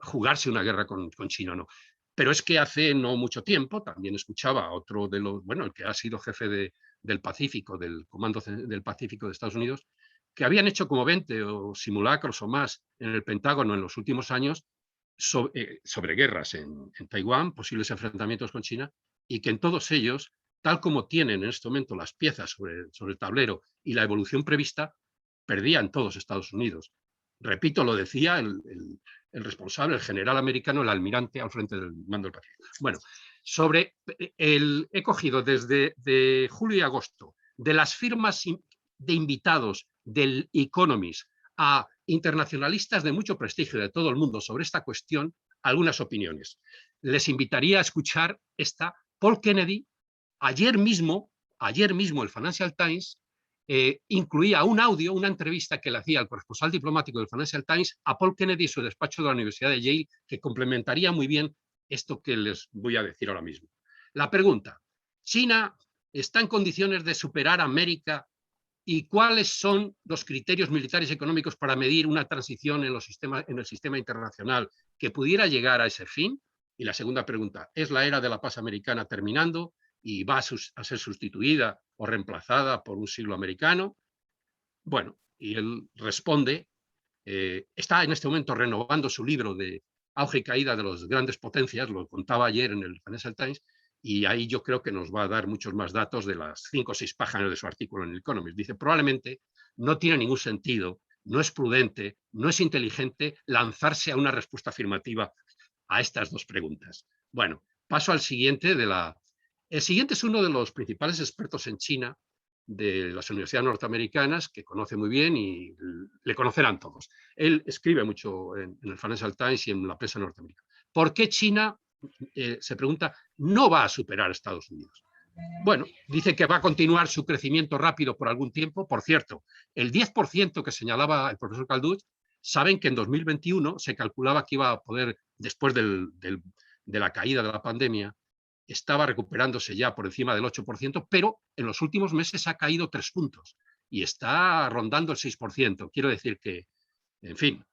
jugarse una guerra con China, ¿no? Pero es que hace no mucho tiempo también escuchaba a otro de los, bueno, el que ha sido jefe del Pacífico, del Comando del Pacífico de Estados Unidos, que habían hecho como 20 o simulacros o más en el Pentágono en los últimos años sobre guerras en Taiwán, posibles enfrentamientos con China, y que en todos ellos, tal como tienen en este momento las piezas sobre el tablero y la evolución prevista, perdían todos Estados Unidos. Repito, lo decía el responsable, el general americano, el almirante al frente del mando del Pacífico. Bueno, he cogido desde julio y agosto de las firmas de invitados del Economist a internacionalistas de mucho prestigio de todo el mundo sobre esta cuestión, algunas opiniones. Les invitaría a escuchar esta. Paul Kennedy, ayer mismo el Financial Times incluía un audio, una entrevista que le hacía el corresponsal diplomático del Financial Times a Paul Kennedy y su despacho de la Universidad de Yale, que complementaría muy bien esto que les voy a decir ahora mismo. La pregunta: ¿China está en condiciones de superar a América? ¿Y cuáles son los criterios militares y económicos para medir una transición en el sistema internacional que pudiera llegar a ese fin? Y la segunda pregunta: ¿es la era de la paz americana terminando y va a ser sustituida o reemplazada por un siglo americano? Bueno, y él responde, está en este momento renovando su libro de auge y caída de las grandes potencias, lo contaba ayer en el Financial Times, y ahí yo creo que nos va a dar muchos más datos de las 5 o 6 páginas de su artículo en el Economist. Dice, probablemente no tiene ningún sentido, no es prudente, no es inteligente lanzarse a una respuesta afirmativa a estas dos preguntas. Bueno, paso al siguiente. El siguiente es uno de los principales expertos en China de las universidades norteamericanas, que conoce muy bien y le conocerán todos. Él escribe mucho en el Financial Times y en la prensa norteamericana. ¿Por qué China, se pregunta, no va a superar a Estados Unidos? Bueno, dice que va a continuar su crecimiento rápido por algún tiempo. Por cierto, el 10% que señalaba el profesor Calduch, saben que en 2021 se calculaba que iba a poder, después de la caída de la pandemia, estaba recuperándose ya por encima del 8%, pero en los últimos meses ha caído 3 puntos y está rondando el 6%. Quiero decir que, en fin.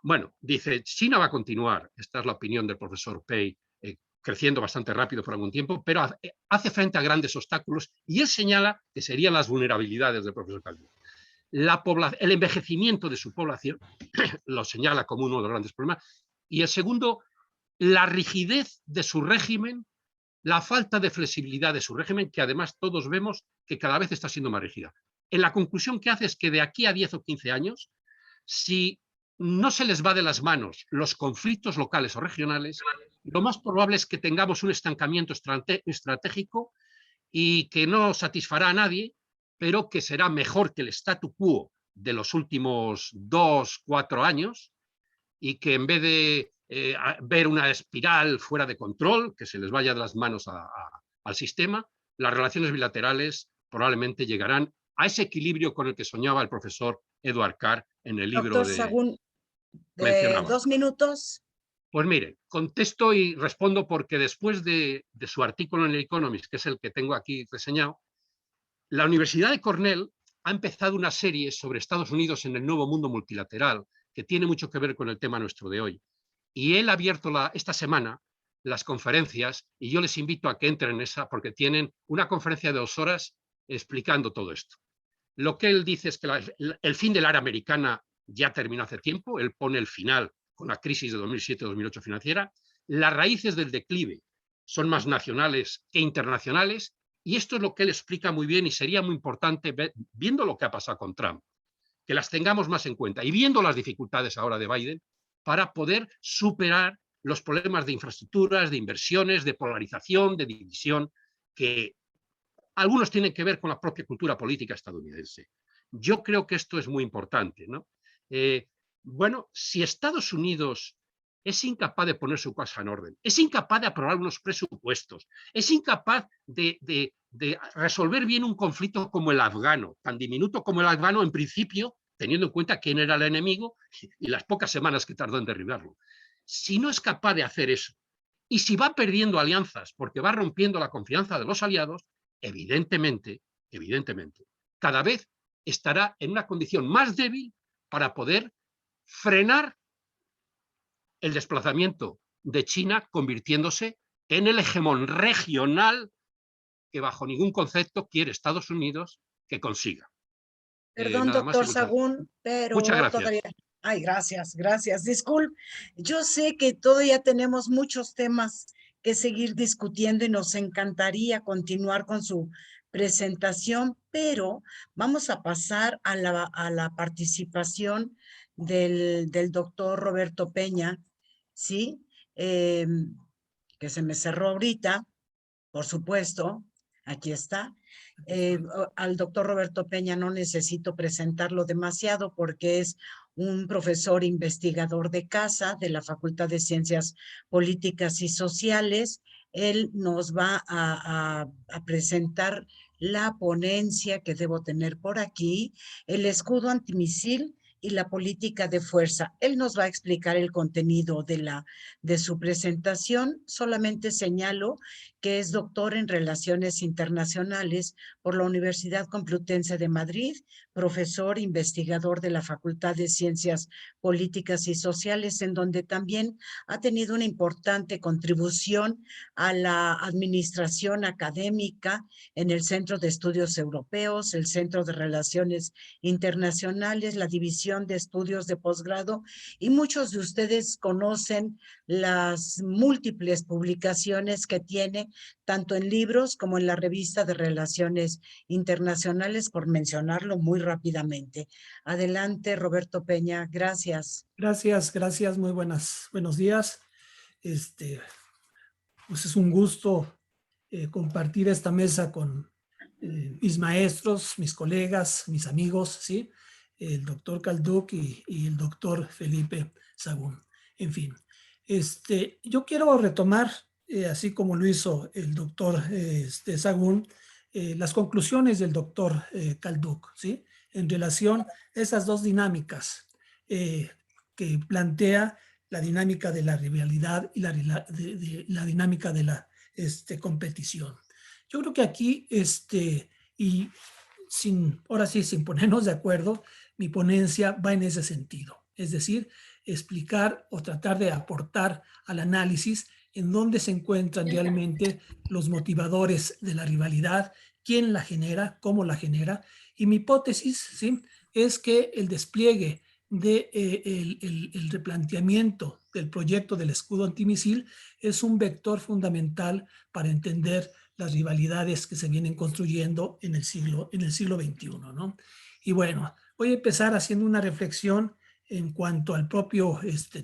Bueno, dice, China va a continuar, esta es la opinión del profesor Pei, creciendo bastante rápido por algún tiempo, pero hace frente a grandes obstáculos y él señala que serían las vulnerabilidades del profesor Calduch. El envejecimiento de su población lo señala como uno de los grandes problemas, y el segundo, la rigidez de su régimen, la falta de flexibilidad de su régimen, que además todos vemos que cada vez está siendo más rígida. En la conclusión que hace es que de aquí a 10 o 15 años, si no se les va de las manos los conflictos locales o regionales, lo más probable es que tengamos un estancamiento estratégico y que no satisfará a nadie, pero que será mejor que el statu quo de los últimos 2 o 4 años, y que en vez de ver una espiral fuera de control, que se les vaya de las manos al sistema, las relaciones bilaterales probablemente llegarán a ese equilibrio con el que soñaba el profesor Edward Carr en el libro Doctor Sahún, mencionaba. 2 minutos. Pues mire, contesto y respondo porque después de su artículo en el Economist, que es el que tengo aquí reseñado, la Universidad de Cornell ha empezado una serie sobre Estados Unidos en el nuevo mundo multilateral, que tiene mucho que ver con el tema nuestro de hoy. Y él ha abierto esta semana las conferencias, y yo les invito a que entren en esa, porque tienen una conferencia de 2 horas explicando todo esto. Lo que él dice es que el fin de la era americana ya terminó hace tiempo. Él pone el final con la crisis de 2007-2008 financiera. Las raíces del declive son más nacionales que internacionales, Y esto es lo que él explica muy bien y sería muy importante, viendo lo que ha pasado con Trump, que las tengamos más en cuenta y viendo las dificultades ahora de Biden para poder superar los problemas de infraestructuras, de inversiones, de polarización, de división, que algunos tienen que ver con la propia cultura política estadounidense. Yo creo que esto es muy importante, ¿no? Bueno, si Estados Unidos es incapaz de poner su casa en orden, es incapaz de aprobar unos presupuestos, es incapaz de resolver bien un conflicto como el afgano, tan diminuto como el afgano en principio, teniendo en cuenta quién era el enemigo y las pocas semanas que tardó en derribarlo. Si no es capaz de hacer eso, y si va perdiendo alianzas porque va rompiendo la confianza de los aliados, evidentemente, cada vez estará en una condición más débil para poder frenar el desplazamiento de China, convirtiéndose en el hegemón regional que bajo ningún concepto quiere Estados Unidos que consiga. Perdón, Nada más y doctor Sagún, muchas pero gracias. todavía... Ay, gracias. Disculpe, yo sé que todavía tenemos muchos temas que seguir discutiendo y nos encantaría continuar con su presentación, pero vamos a pasar a la participación del doctor Roberto Peña, ¿sí? Que se me cerró ahorita, por supuesto, aquí está. Al doctor Roberto Peña no necesito presentarlo demasiado porque es un profesor investigador de casa de la Facultad de Ciencias Políticas y Sociales. Él nos va a presentar la ponencia que debo tener por aquí, el escudo antimisil y la política de fuerza. Él nos va a explicar el contenido de su presentación. Solamente señalo que es doctor en Relaciones Internacionales por la Universidad Complutense de Madrid, profesor investigador de la Facultad de Ciencias Políticas y Sociales, en donde también ha tenido una importante contribución a la administración académica en el Centro de Estudios Europeos, el Centro de Relaciones Internacionales, la División de Estudios de Posgrado, y muchos de ustedes conocen las múltiples publicaciones que tiene tanto en libros como en la Revista de Relaciones Internacionales, por mencionarlo muy rápidamente. Adelante, Roberto Peña, gracias. Gracias, muy buenos días. Pues es un gusto compartir esta mesa con mis maestros, mis colegas, mis amigos, ¿sí? El doctor Calduc y el doctor Felipe Sagún. En fin, yo quiero retomar, así como lo hizo el doctor Sagún, las conclusiones del doctor Calduc, ¿sí? En relación a esas dos dinámicas que plantea la dinámica de la rivalidad y la dinámica de la competición. Yo creo que aquí, y ahora sí, sin ponernos de acuerdo, mi ponencia va en ese sentido. Es decir, explicar o tratar de aportar al análisis en dónde se encuentran realmente los motivadores de la rivalidad, quién la genera, cómo la genera. Y mi hipótesis, ¿sí?, es que el despliegue el replanteamiento del proyecto del escudo antimisil es un vector fundamental para entender las rivalidades que se vienen construyendo en el siglo XXI, ¿no? Y bueno, voy a empezar haciendo una reflexión en cuanto al propio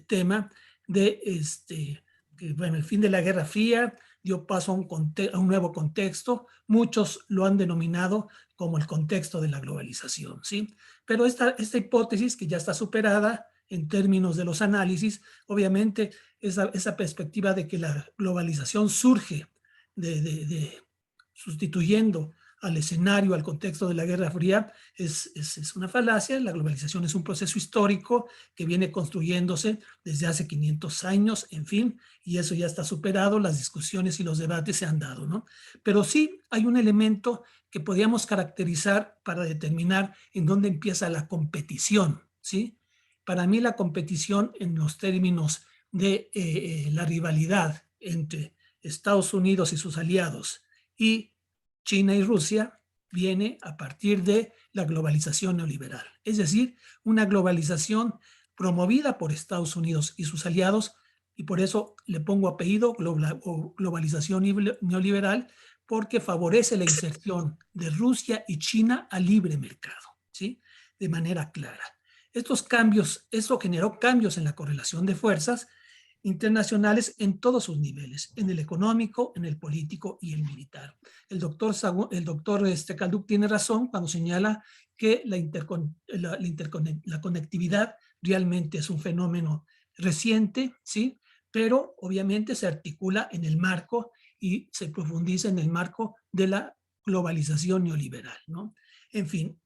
tema de que, bueno, el fin de la Guerra Fría dio paso a un nuevo contexto. Muchos lo han denominado como el contexto de la globalización, ¿sí? Pero esta hipótesis, que ya está superada en términos de los análisis, obviamente esa perspectiva de que la globalización surge sustituyendo al escenario, al contexto de la Guerra Fría, es una falacia. La globalización es un proceso histórico que viene construyéndose desde hace 500 años, en fin, y eso ya está superado, las discusiones y los debates se han dado, ¿no? Pero sí hay un elemento que podríamos caracterizar para determinar en dónde empieza la competición, ¿sí? Para mí la competición en los términos de la rivalidad entre Estados Unidos y sus aliados y China y Rusia viene a partir de la globalización neoliberal, es decir, una globalización promovida por Estados Unidos y sus aliados, y por eso le pongo apellido globalización neoliberal, porque favorece la inserción de Rusia y China al libre mercado, ¿sí? De manera clara. Estos cambios, esto generó cambios en la correlación de fuerzas internacionales en todos sus niveles, en el económico, en el político y el militar. El doctor Kalduk tiene razón cuando señala que la conectividad realmente es un fenómeno reciente, ¿sí? Pero obviamente se articula en el marco y se profundiza en el marco de la globalización neoliberal, ¿no? En fin,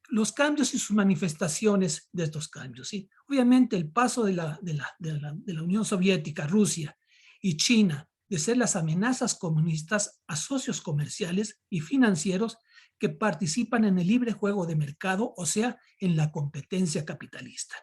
los cambios y sus manifestaciones de estos cambios, ¿sí? Obviamente el paso de la Unión Soviética, Rusia y China de ser las amenazas comunistas a socios comerciales y financieros que participan en el libre juego de mercado, o sea, en la competencia capitalista.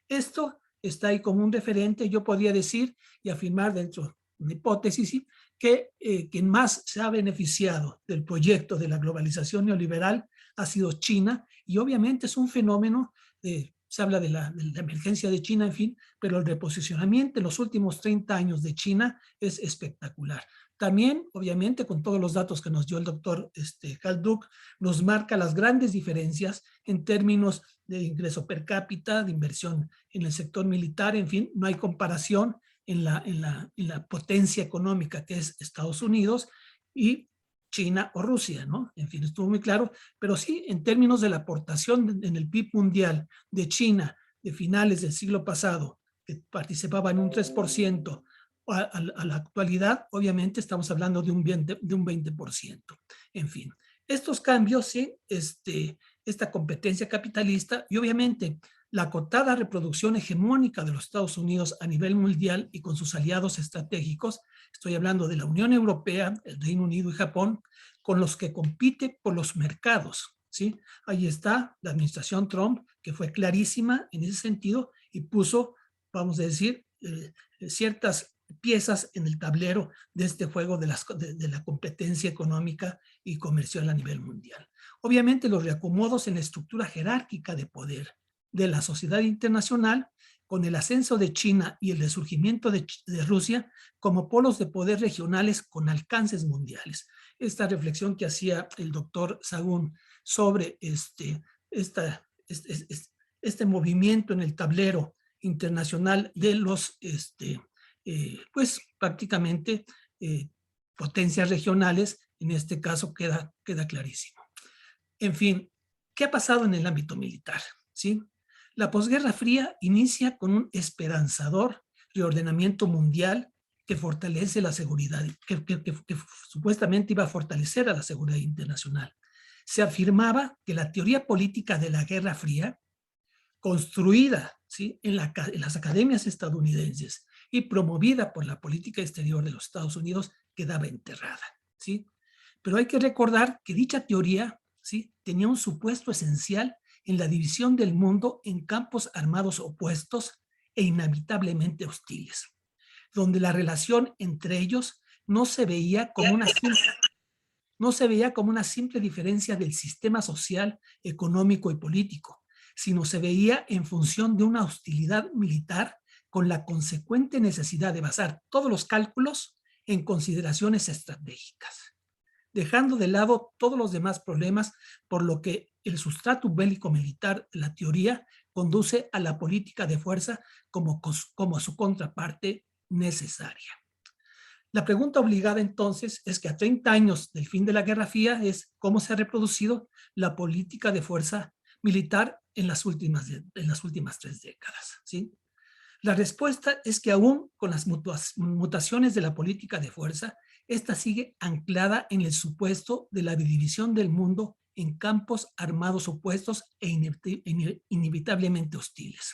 Esto está ahí como un referente, yo podría decir y afirmar dentro de una hipótesis, ¿sí?, que quien más se ha beneficiado del proyecto de la globalización neoliberal ha sido China, y obviamente es un fenómeno, se habla de la emergencia de China, en fin, pero el reposicionamiento en los últimos 30 años de China es espectacular. También, obviamente, con todos los datos que nos dio el doctor Kalduk, nos marca las grandes diferencias en términos de ingreso per cápita, de inversión en el sector militar, en fin, no hay comparación en la potencia económica que es Estados Unidos y China o Rusia, ¿no? En fin, estuvo muy claro, pero sí, en términos de la aportación en el PIB mundial de China de finales del siglo pasado, que participaba en un 3%, a la actualidad, obviamente estamos hablando de un 20%. En fin, estos cambios, sí, esta competencia capitalista y obviamente la acotada reproducción hegemónica de los Estados Unidos a nivel mundial y con sus aliados estratégicos, estoy hablando de la Unión Europea, el Reino Unido y Japón, con los que compite por los mercados, ¿sí? Ahí está la administración Trump, que fue clarísima en ese sentido y puso, vamos a decir, ciertas piezas en el tablero de este juego de la competencia económica y comercial a nivel mundial. Obviamente los reacomodos en la estructura jerárquica de poder de la sociedad internacional, con el ascenso de China y el resurgimiento de Rusia como polos de poder regionales con alcances mundiales. Esta reflexión que hacía el doctor Sahgun sobre este movimiento en el tablero internacional de los, pues prácticamente potencias regionales, en este caso queda clarísimo. En fin, ¿qué ha pasado en el ámbito militar? ¿Sí? La posguerra fría inicia con un esperanzador reordenamiento mundial que fortalece la seguridad, que supuestamente iba a fortalecer a la seguridad internacional. Se afirmaba que la teoría política de la Guerra Fría, construida, ¿sí?, en las academias estadounidenses y promovida por la política exterior de los Estados Unidos, quedaba enterrada, ¿sí? Pero hay que recordar que dicha teoría, ¿sí?, tenía un supuesto esencial en la división del mundo en campos armados opuestos e inevitablemente hostiles, donde la relación entre ellos no se veía como una simple diferencia del sistema social, económico y político, sino se veía en función de una hostilidad militar con la consecuente necesidad de basar todos los cálculos en consideraciones estratégicas, dejando de lado todos los demás problemas, por lo que el sustrato bélico militar, la teoría, conduce a la política de fuerza como su contraparte necesaria. La pregunta obligada entonces es que a 30 años del fin de la Guerra Fría es cómo se ha reproducido la política de fuerza militar en las últimas 3 décadas, ¿sí? La respuesta es que aún con las mutaciones de la política de fuerza, esta sigue anclada en el supuesto de la división del mundo en campos armados opuestos e inevitablemente hostiles.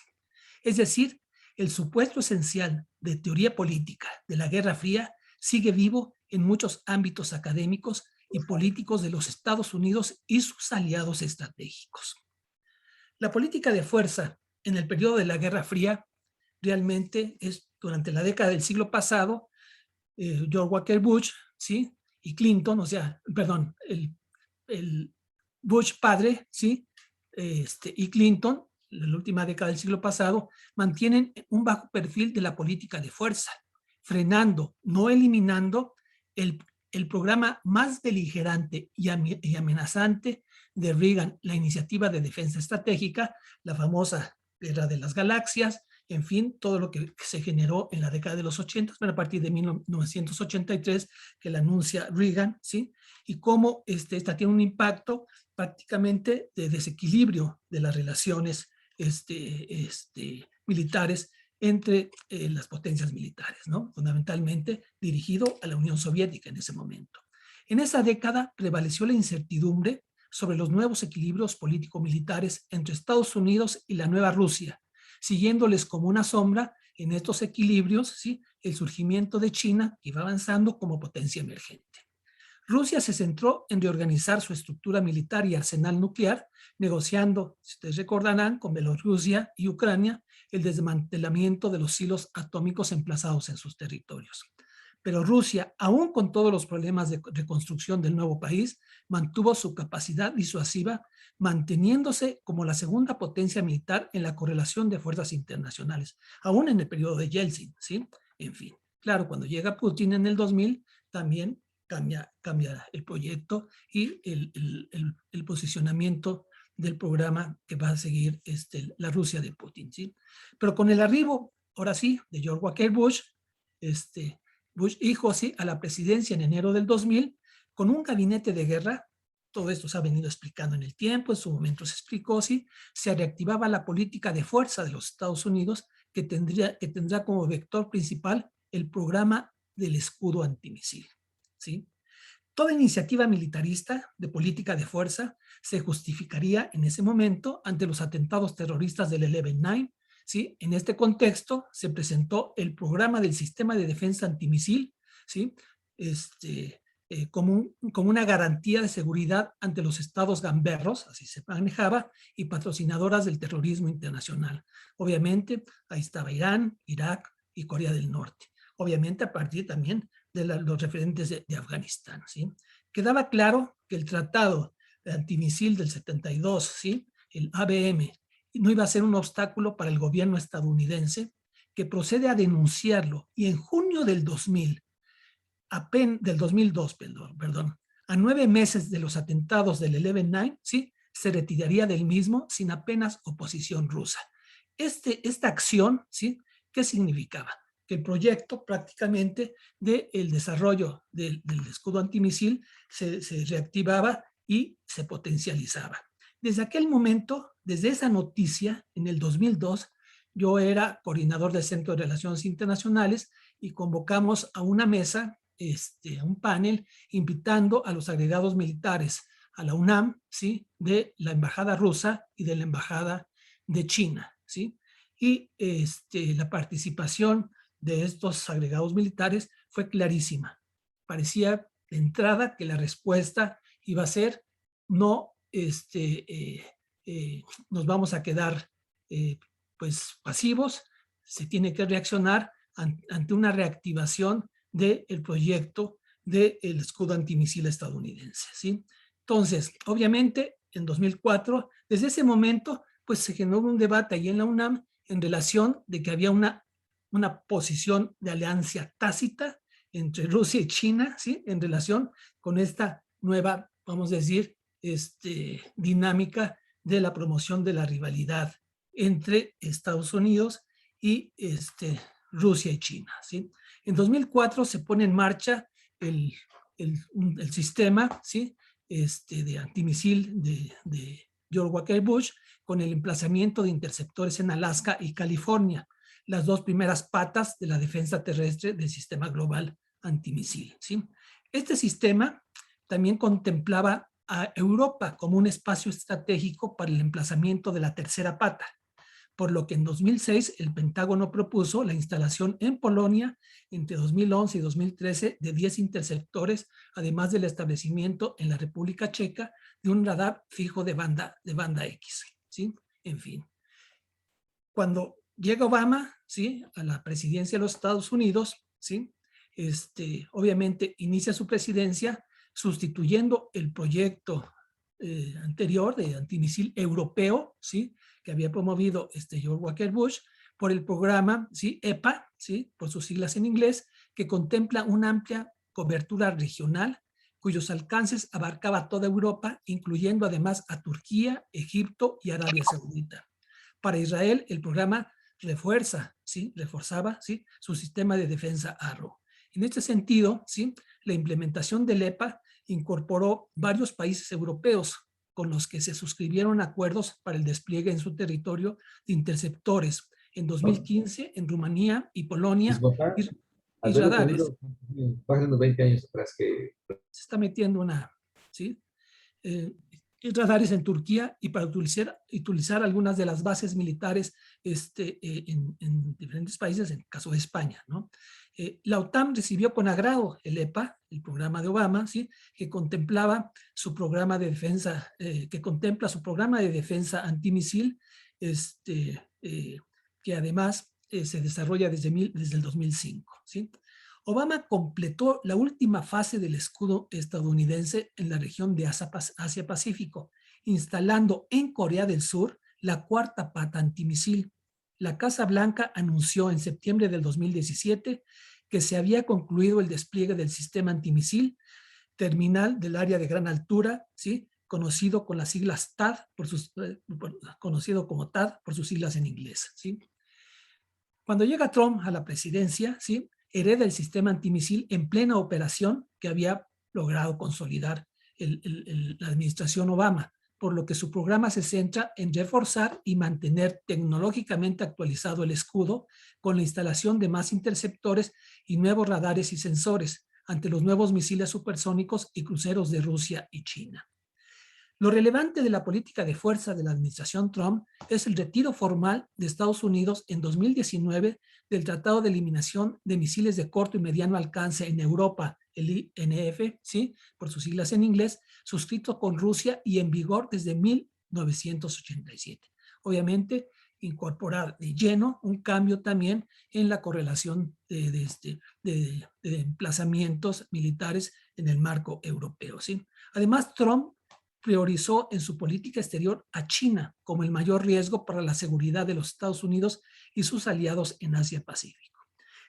Es decir, el supuesto esencial de teoría política de la Guerra Fría sigue vivo en muchos ámbitos académicos y políticos de los Estados Unidos y sus aliados estratégicos. La política de fuerza en el periodo de la Guerra Fría realmente es durante la década del siglo pasado, George Walker Bush, ¿sí?, y Clinton, o sea, perdón, el Bush padre, ¿sí?, y Clinton, en la última década del siglo pasado, mantienen un bajo perfil de la política de fuerza, frenando, no eliminando el programa más beligerante y amenazante de Reagan, la iniciativa de defensa estratégica, la famosa Guerra de las Galaxias, en fin, todo lo que se generó en la década de los 80, bueno, a partir de 1983, que la anuncia Reagan, ¿sí? Y cómo esta tiene un impacto prácticamente de desequilibrio de las relaciones militares entre las potencias militares, ¿no? Fundamentalmente dirigido a la Unión Soviética en ese momento. En esa década prevaleció la incertidumbre sobre los nuevos equilibrios político-militares entre Estados Unidos y la nueva Rusia, siguiéndoles como una sombra en estos equilibrios, ¿sí?, el surgimiento de China, que iba avanzando como potencia emergente. Rusia se centró en reorganizar su estructura militar y arsenal nuclear, negociando, si ustedes recordarán, con Bielorrusia y Ucrania, el desmantelamiento de los silos atómicos emplazados en sus territorios. Pero Rusia, aún con todos los problemas de reconstrucción del nuevo país, mantuvo su capacidad disuasiva, manteniéndose como la segunda potencia militar en la correlación de fuerzas internacionales, aún en el periodo de Yeltsin, ¿sí? En fin, claro, cuando llega Putin en el 2000, también cambia el proyecto y el posicionamiento del programa que va a seguir la Rusia de Putin, ¿sí? Pero con el arribo, ahora sí, de George Walker Bush, Bush hijo, sí, a la presidencia en enero del 2000, con un gabinete de guerra, todo esto se ha venido explicando en el tiempo, en su momento se explicó, sí, se reactivaba la política de fuerza de los Estados Unidos, que tendrá como vector principal el programa del escudo antimisil, ¿sí? Toda iniciativa militarista de política de fuerza se justificaría en ese momento ante los atentados terroristas del 11/9, ¿sí? En este contexto se presentó el programa del sistema de defensa antimisil, ¿sí? Como una garantía de seguridad ante los estados gamberros, así se manejaba, y patrocinadoras del terrorismo internacional. Obviamente, ahí estaba Irán, Irak y Corea del Norte. Obviamente, a partir también de los referentes de Afganistán, ¿sí? Quedaba claro que el tratado de antimisil del 72, ¿sí?, el ABM, no iba a ser un obstáculo para el gobierno estadounidense, que procede a denunciarlo, y en junio del 2002, a 9 meses de los atentados del 11/9, ¿sí?, se retiraría del mismo sin apenas oposición rusa. Esta acción, ¿sí?, ¿qué significaba? Que el proyecto prácticamente del desarrollo del escudo antimisil se reactivaba y se potencializaba. Desde aquel momento, desde esa noticia, en el 2002, yo era coordinador del Centro de Relaciones Internacionales y convocamos a una mesa, a un panel, invitando a los agregados militares, a la UNAM, ¿sí?, de la Embajada Rusa y de la Embajada de China, ¿sí? Y la participación de estos agregados militares fue clarísima. Parecía de entrada que la respuesta iba a ser no, nos vamos a quedar pues pasivos, se tiene que reaccionar ante una reactivación del proyecto del escudo antimisil estadounidense, ¿sí? Entonces, obviamente, en 2004, desde ese momento, pues se generó un debate ahí en la UNAM en relación de que había una posición de alianza tácita entre Rusia y China, ¿sí?, en relación con esta nueva, vamos a decir, dinámica de la promoción de la rivalidad entre Estados Unidos y Rusia y China, ¿sí? En 2004 se pone en marcha el sistema, ¿sí?, de antimisil de George Walker Bush, con el emplazamiento de interceptores en Alaska y California, las dos primeras patas de la defensa terrestre del sistema global antimisil, ¿sí? Este sistema también contemplaba a Europa como un espacio estratégico para el emplazamiento de la tercera pata, por lo que en 2006 el Pentágono propuso la instalación en Polonia entre 2011 y 2013 de 10 interceptores, además del establecimiento en la República Checa de un radar fijo de banda X, ¿sí? En fin. Cuando llega Obama, ¿sí?, a la presidencia de los Estados Unidos, ¿sí?, obviamente inicia su presidencia sustituyendo el proyecto anterior de antimisil europeo, ¿sí?, que había promovido George Walker Bush, por el programa, ¿sí?, EPA, ¿sí?, por sus siglas en inglés, que contempla una amplia cobertura regional, cuyos alcances abarcaba toda Europa, incluyendo además a Turquía, Egipto y Arabia Saudita. Para Israel, el programa reforzaba su sistema de defensa Arrow. En este sentido, la implementación del EPA incorporó varios países europeos con los que se suscribieron acuerdos para el despliegue en su territorio de interceptores. En 2015, en Rumanía y Polonia, y radares. Pasan 20 años atrás que... Se está metiendo una, radares en Turquía y para utilizar algunas de las bases militares en diferentes países, en el caso de España, ¿no? La OTAN recibió con agrado el EPA, el programa de Obama, que contemplaba su programa de defensa, contempla su programa de defensa antimisil, que además se desarrolla desde el 2005, ¿sí? Obama completó la última fase del escudo estadounidense en la región de Asia-Pacífico, instalando en Corea del Sur la cuarta pata antimisil. La Casa Blanca anunció en septiembre del 2017 que se había concluido el despliegue del sistema antimisil terminal del área de gran altura, ¿sí?, conocido con las siglas THAAD, conocido como THAAD por sus siglas en inglés, ¿sí? Cuando llega Trump a la presidencia, ¿sí?, hereda el sistema antimisil en plena operación que había logrado consolidar la administración Obama, por lo que su programa se centra en reforzar y mantener tecnológicamente actualizado el escudo con la instalación de más interceptores y nuevos radares y sensores ante los nuevos misiles supersónicos y cruceros de Rusia y China. Lo relevante de la política de fuerza de la administración Trump es el retiro formal de Estados Unidos en 2019 del Tratado de Eliminación de Misiles de Corto y Mediano Alcance en Europa, el INF, ¿sí?, por sus siglas en inglés, suscrito con Rusia y en vigor desde 1987. Obviamente, incorporar de lleno un cambio también en la correlación de emplazamientos militares en el marco europeo, ¿sí? Además, Trump priorizó en su política exterior a China como el mayor riesgo para la seguridad de los Estados Unidos y sus aliados en Asia-Pacífico.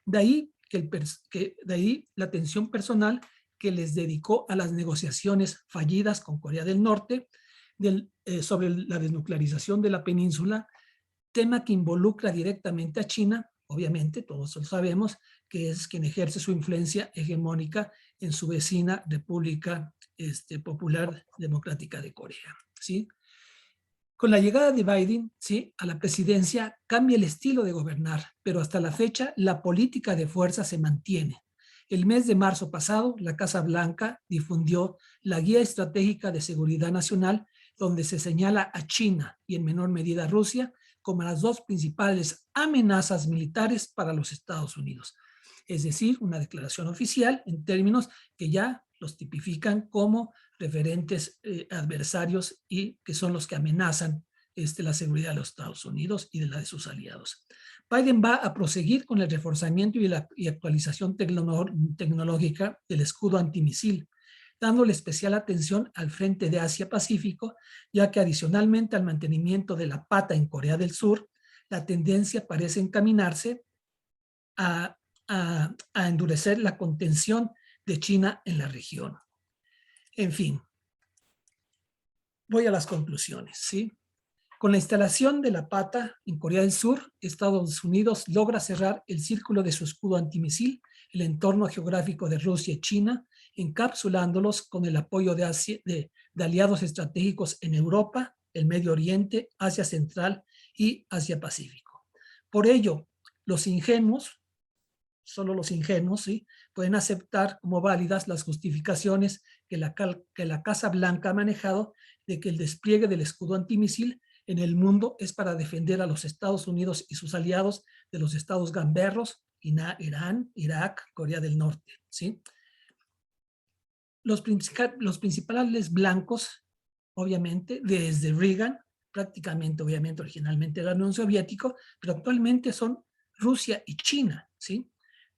De ahí la atención personal que les dedicó a las negociaciones fallidas con Corea del Norte sobre la desnuclearización de la península, tema que involucra directamente a China, obviamente, todos lo sabemos, que es quien ejerce su influencia hegemónica en su vecina República Popular Democrática de Corea, ¿sí? Con la llegada de Biden, ¿sí?, a la presidencia cambia el estilo de gobernar, pero hasta la fecha la política de fuerza se mantiene. El mes de marzo pasado, la Casa Blanca difundió la Guía Estratégica de Seguridad Nacional, donde se señala a China y en menor medida a Rusia como las dos principales amenazas militares para los Estados Unidos. Es decir, una declaración oficial en términos que ya los tipifican como referentes adversarios y que son los que amenazan la seguridad de los Estados Unidos y de la de sus aliados. Biden va a proseguir con el reforzamiento y actualización tecnológica del escudo antimisil, dándole especial atención al frente de Asia-Pacífico, ya que adicionalmente al mantenimiento de la pata en Corea del Sur, la tendencia parece encaminarse a endurecer la contención de China en la región. En fin, voy a las conclusiones, ¿sí? Con la instalación de la pata en Corea del Sur, Estados Unidos logra cerrar el círculo de su escudo antimisil, el entorno geográfico de Rusia y China, encapsulándolos con el apoyo de aliados estratégicos en Europa, el Medio Oriente, Asia Central y Asia Pacífico. Por ello, los ingenuos, solo los ingenuos, ¿sí?, pueden aceptar como válidas las justificaciones que la Casa Blanca ha manejado de que el despliegue del escudo antimisil en el mundo es para defender a los Estados Unidos y sus aliados de los estados gamberros, Irán, Irak, Corea del Norte, ¿sí? Los principales blancos, obviamente, desde Reagan, prácticamente, obviamente, originalmente era la Unión Soviética, pero actualmente son Rusia y China, ¿sí?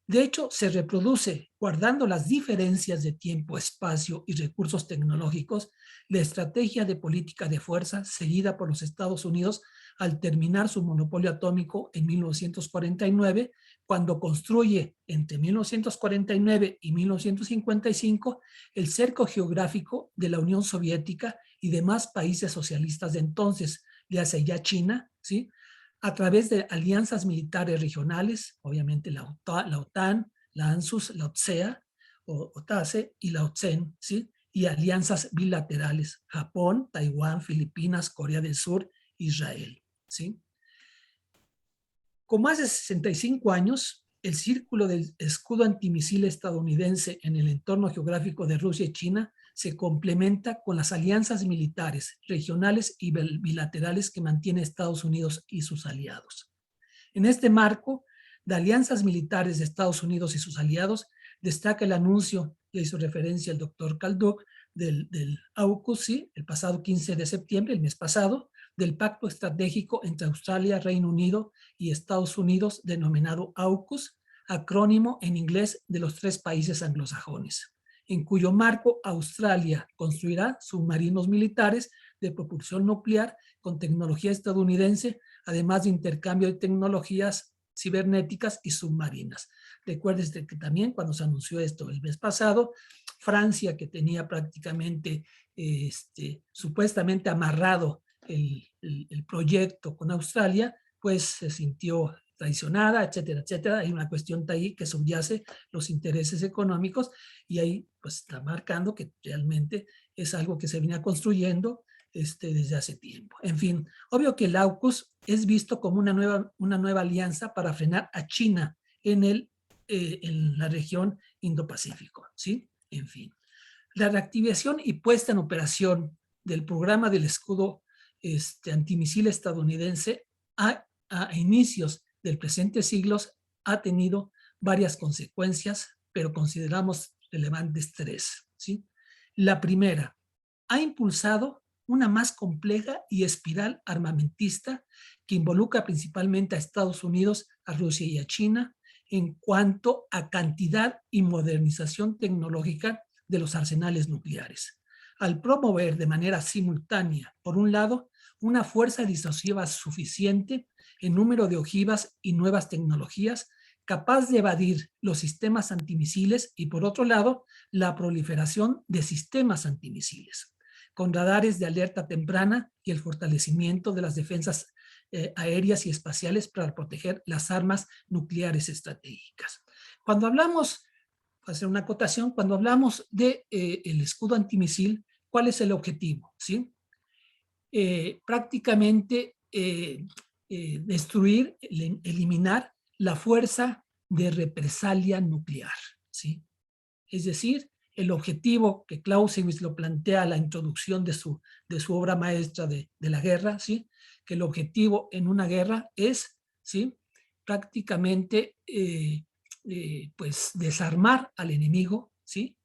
De hecho, se reproduce, guardando las diferencias de tiempo, espacio y recursos tecnológicos, la estrategia de política de fuerza seguida por los Estados Unidos al terminar su monopolio atómico en 1949, cuando construye entre 1949 y 1955 el cerco geográfico de la Unión Soviética y demás países socialistas de entonces, le hace ya China, ¿sí? A través de alianzas militares regionales, obviamente la OTAN, la ANZUS, la OTSEA, o OTASE y la OTSEN, ¿sí? Y alianzas bilaterales, Japón, Taiwán, Filipinas, Corea del Sur, Israel, ¿sí? Con más de 65 años, el círculo del escudo antimisil estadounidense en el entorno geográfico de Rusia y China se complementa con las alianzas militares, regionales y bilaterales que mantiene Estados Unidos y sus aliados. En este marco de alianzas militares de Estados Unidos y sus aliados, destaca el anuncio que hizo referencia el doctor Calduc del AUKUS, ¿sí? El pasado 15 de septiembre, el mes pasado, del pacto estratégico entre Australia, Reino Unido y Estados Unidos, denominado AUKUS, acrónimo en inglés de los 3 países anglosajones, en cuyo marco Australia construirá submarinos militares de propulsión nuclear con tecnología estadounidense, además de intercambio de tecnologías cibernéticas y submarinas. Recuerden que también cuando se anunció esto el mes pasado, Francia, que tenía prácticamente supuestamente amarrado el proyecto con Australia, pues se sintió traicionada, etcétera, etcétera. Hay una cuestión de ahí que subyace los intereses económicos y ahí pues está marcando que realmente es algo que se venía construyendo desde hace tiempo. En fin, obvio que el AUKUS es visto como una nueva alianza para frenar a China en la región Indo-Pacífico, ¿sí? En fin. La reactivación y puesta en operación del programa del escudo antimisil estadounidense a inicios del presente siglo ha tenido varias consecuencias, pero consideramos relevantes 3, ¿sí? La primera, ha impulsado una más compleja y espiral armamentista que involucra principalmente a Estados Unidos, a Rusia y a China en cuanto a cantidad y modernización tecnológica de los arsenales nucleares, al promover de manera simultánea, por un lado, una fuerza disuasiva suficiente en número de ojivas y nuevas tecnologías capaz de evadir los sistemas antimisiles y, por otro lado, la proliferación de sistemas antimisiles, con radares de alerta temprana y el fortalecimiento de las defensas aéreas y espaciales para proteger las armas nucleares estratégicas. Cuando hablamos, para hacer una acotación, cuando hablamos de el escudo antimisil, ¿cuál es el objetivo? ¿Sí? Prácticamente destruir, eliminar la fuerza de represalia nuclear, ¿sí? Es decir, el objetivo que Clausewitz lo plantea a la introducción de su obra maestra de la guerra, ¿sí? Que el objetivo en una guerra es, ¿sí? Prácticamente pues desarmar al enemigo, ¿sí?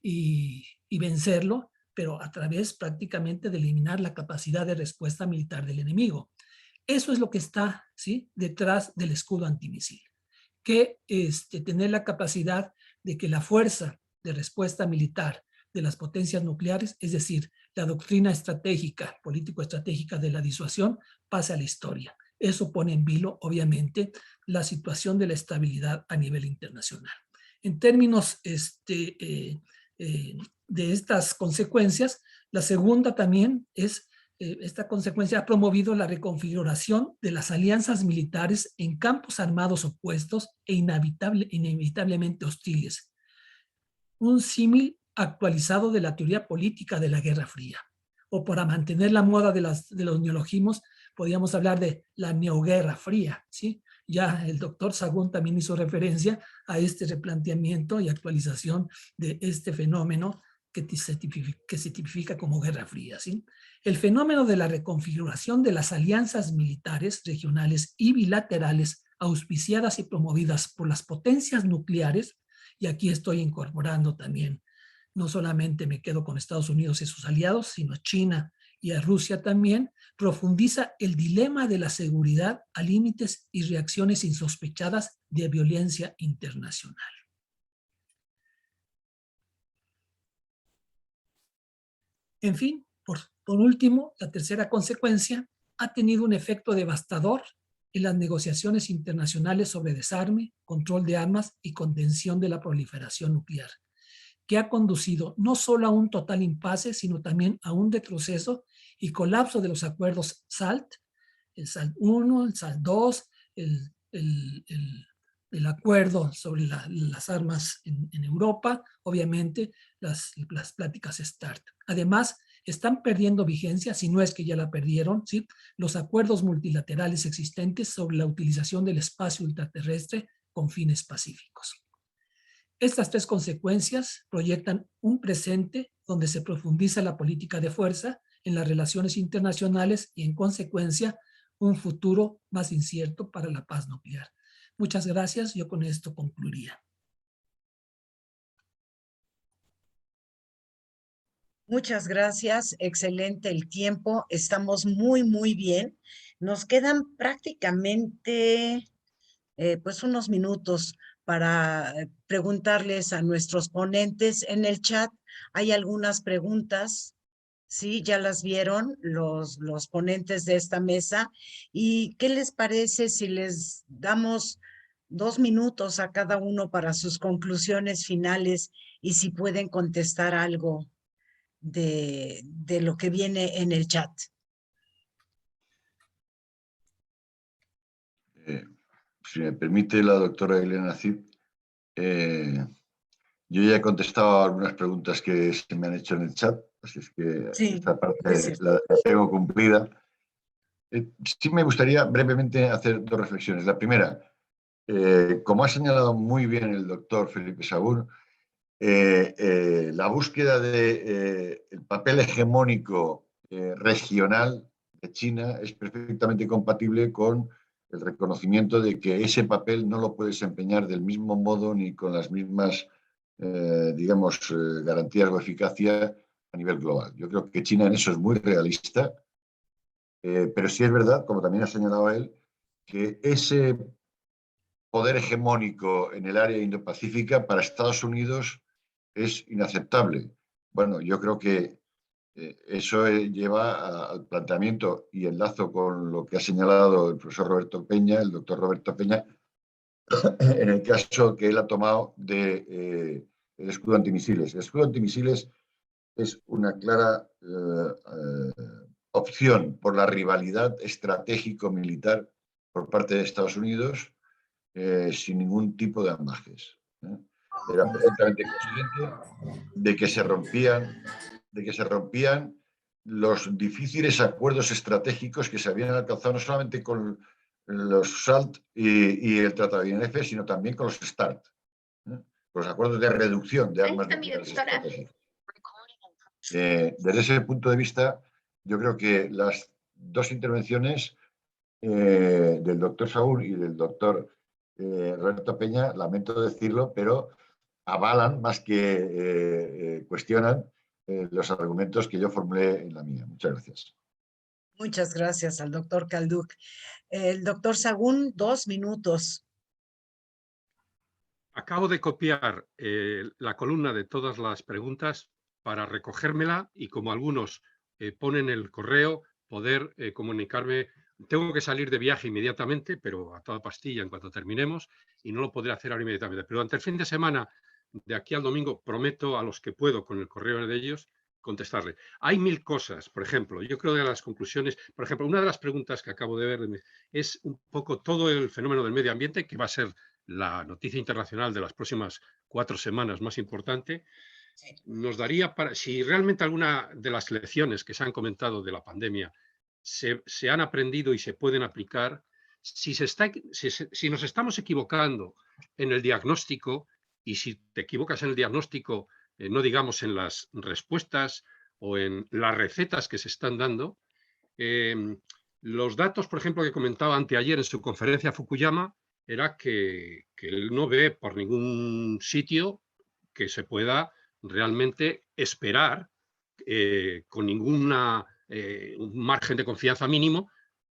Y vencerlo, pero a través prácticamente de eliminar la capacidad de respuesta militar del enemigo. Eso es lo que está, ¿sí? Detrás del escudo antimisil, que tener la capacidad de que la fuerza de respuesta militar de las potencias nucleares, es decir, la doctrina estratégica, político-estratégica de la disuasión, pase a la historia. Eso pone en vilo, obviamente, la situación de la estabilidad a nivel internacional. En términos de estas consecuencias, la segunda también es, esta consecuencia ha promovido la reconfiguración de las alianzas militares en campos armados opuestos e inevitablemente hostiles. Un símil actualizado de la teoría política de la Guerra Fría. O para mantener la moda de los neologismos, podríamos hablar de la neoguerra fría, ¿sí? Ya el doctor Sagún también hizo referencia a este replanteamiento y actualización de este fenómeno que se tipifica como Guerra Fría, ¿sí? El fenómeno de la reconfiguración de las alianzas militares, regionales y bilaterales auspiciadas y promovidas por las potencias nucleares, y aquí estoy incorporando también, no solamente me quedo con Estados Unidos y sus aliados, sino China y a Rusia también, profundiza el dilema de la seguridad a límites y reacciones insospechadas de violencia internacional. En fin, por último, la tercera consecuencia ha tenido un efecto devastador en las negociaciones internacionales sobre desarme, control de armas y contención de la proliferación nuclear, que ha conducido no solo a un total impasse, sino también a un retroceso y colapso de los acuerdos SALT, el SALT 1, el SALT 2, el acuerdo sobre las armas en Europa, obviamente las pláticas START. Además, están perdiendo vigencia, si no es que ya la perdieron, ¿sí?, los acuerdos multilaterales existentes sobre la utilización del espacio ultraterrestre con fines pacíficos. Estas tres consecuencias proyectan un presente donde se profundiza la política de fuerza en las relaciones internacionales y, en consecuencia, un futuro más incierto para la paz nuclear. Muchas gracias. Yo con esto concluiría. Muchas gracias. Excelente el tiempo. Estamos muy bien. Nos quedan prácticamente pues unos minutos para preguntarles a nuestros ponentes. En el chat hay algunas preguntas. Sí, ya las vieron los ponentes de esta mesa. ¿Y qué les parece si les damos 2 minutos a cada uno para sus conclusiones finales y si pueden contestar algo de lo que viene en el chat? Si me permite la doctora Elena Cid, yo ya he contestado a algunas preguntas que se me han hecho en el chat, así es que Sí, esta parte gracias. la tengo cumplida. Sí me gustaría brevemente hacer dos reflexiones. La primera, como ha señalado muy bien el doctor Felipe Sagún, la búsqueda del papel hegemónico regional de China es perfectamente compatible con el reconocimiento de que ese papel no lo puede desempeñar del mismo modo ni con las mismas, garantías o eficacia a nivel global. Yo creo que China en eso es muy realista, pero sí es verdad, como también ha señalado él, que ese poder hegemónico en el área Indo-Pacífica para Estados Unidos es inaceptable. Bueno, yo creo que eso lleva al planteamiento, y enlazo con lo que ha señalado el profesor Roberto Peña, el doctor Roberto Peña, en el caso que él ha tomado del escudo antimisiles. El escudo antimisiles es una clara opción por la rivalidad estratégico-militar por parte de Estados Unidos, sin ningún tipo de ambajes. Era perfectamente consciente de que se rompían los difíciles acuerdos estratégicos que se habían alcanzado no solamente con los SALT y el Tratado de INF, sino también con los START, los acuerdos de reducción de armas nucleares estratégicas. Desde ese punto de vista, yo creo que las dos intervenciones del doctor Saúl y del doctor Roberto Peña, lamento decirlo, pero avalan más que cuestionan los argumentos que yo formulé en la mía. Muchas gracias. Muchas gracias al doctor Calduc. El doctor Sagún, 2 minutos. Acabo de copiar la columna de todas las preguntas para recogérmela y, como algunos ponen el correo, poder comunicarme. Tengo que salir de viaje inmediatamente, pero a toda pastilla en cuanto terminemos, y no lo podré hacer ahora inmediatamente. Pero durante el fin de semana, de aquí al domingo, prometo a los que puedo con el correo de ellos contestarle. Hay 1000 cosas, por ejemplo, yo creo que las conclusiones, por ejemplo, una de las preguntas que acabo de ver es un poco todo el fenómeno del medio ambiente, que va a ser la noticia internacional de las próximas 4 semanas más importante. Nos daría para, si realmente alguna de las lecciones que se han comentado de la pandemia se han aprendido y se pueden aplicar, si nos estamos equivocando en el diagnóstico, y si te equivocas en el diagnóstico, no digamos en las respuestas o en las recetas que se están dando, los datos, por ejemplo, que comentaba anteayer en su conferencia Fukuyama, era que él no ve por ningún sitio que se pueda realmente esperar con ninguna un margen de confianza mínimo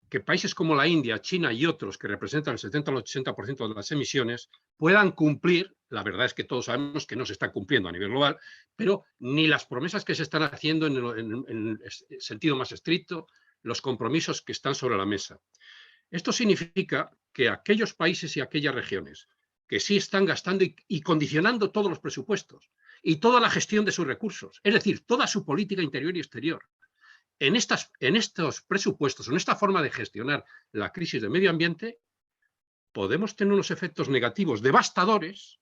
que países como la India, China y otros, que representan el 70 al 80% de las emisiones, puedan cumplir. La verdad es que todos sabemos que no se están cumpliendo a nivel global, pero ni las promesas que se están haciendo en el sentido más estricto, los compromisos que están sobre la mesa. Esto significa que aquellos países y aquellas regiones que sí están gastando y condicionando todos los presupuestos y toda la gestión de sus recursos, es decir, toda su política interior y exterior, en estos presupuestos, en esta forma de gestionar la crisis de medio ambiente, podemos tener unos efectos negativos devastadores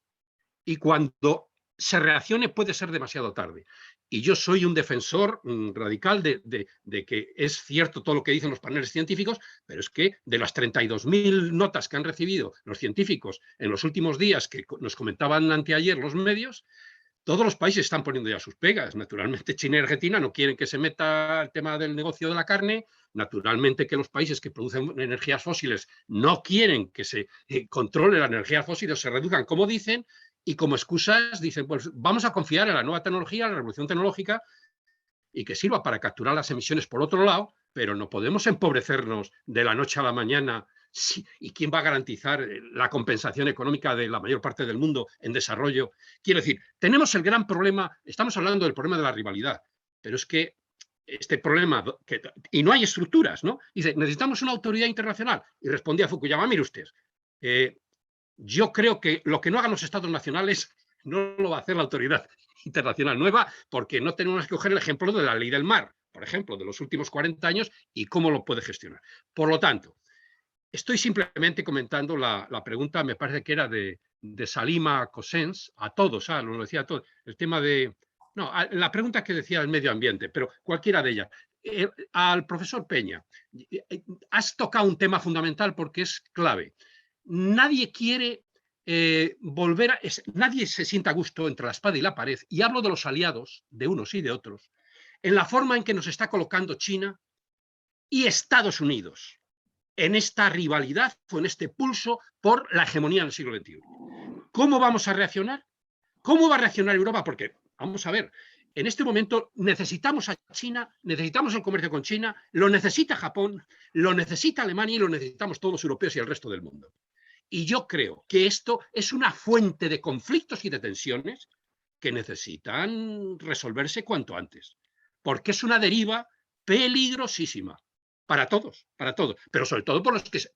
y cuando se reaccione puede ser demasiado tarde. Y yo soy un defensor radical de que es cierto todo lo que dicen los paneles científicos, pero es que de las 32.000 notas que han recibido los científicos en los últimos días, que nos comentaban anteayer los medios, todos los países están poniendo ya sus pegas. Naturalmente, China y Argentina no quieren que se meta el tema del negocio de la carne. Naturalmente, que los países que producen energías fósiles no quieren que se controle las energías fósiles, se reduzcan, como dicen, y como excusas dicen, pues vamos a confiar en la nueva tecnología, en la revolución tecnológica, y que sirva para capturar las emisiones por otro lado, pero no podemos empobrecernos de la noche a la mañana. Sí, ¿y quién va a garantizar la compensación económica de la mayor parte del mundo en desarrollo? Quiero decir, tenemos el gran problema, estamos hablando del problema de la rivalidad, pero es que este problema, y no hay estructuras, ¿no? Dice, necesitamos una autoridad internacional. Y respondía Fukuyama, mire usted, yo creo que lo que no hagan los estados nacionales no lo va a hacer la autoridad internacional nueva, porque no tenemos que coger el ejemplo de la ley del mar, por ejemplo, de los últimos 40 años y cómo lo puede gestionar. Por lo tanto, estoy simplemente comentando la pregunta, me parece que era de Salima Cosens, a todos, lo decía a todos, el tema de... No, la pregunta que decía el medio ambiente, pero cualquiera de ellas. Al profesor Peña, has tocado un tema fundamental porque es clave. Nadie quiere nadie se sienta a gusto entre la espada y la pared, y hablo de los aliados, de unos y de otros, en la forma en que nos está colocando China y Estados Unidos en esta rivalidad o en este pulso por la hegemonía del siglo XXI. ¿Cómo vamos a reaccionar? ¿Cómo va a reaccionar Europa? Porque, vamos a ver, en este momento necesitamos a China, necesitamos el comercio con China, lo necesita Japón, lo necesita Alemania y lo necesitamos todos los europeos y el resto del mundo. Y yo creo que esto es una fuente de conflictos y de tensiones que necesitan resolverse cuanto antes, porque es una deriva peligrosísima para todos, pero sobre todo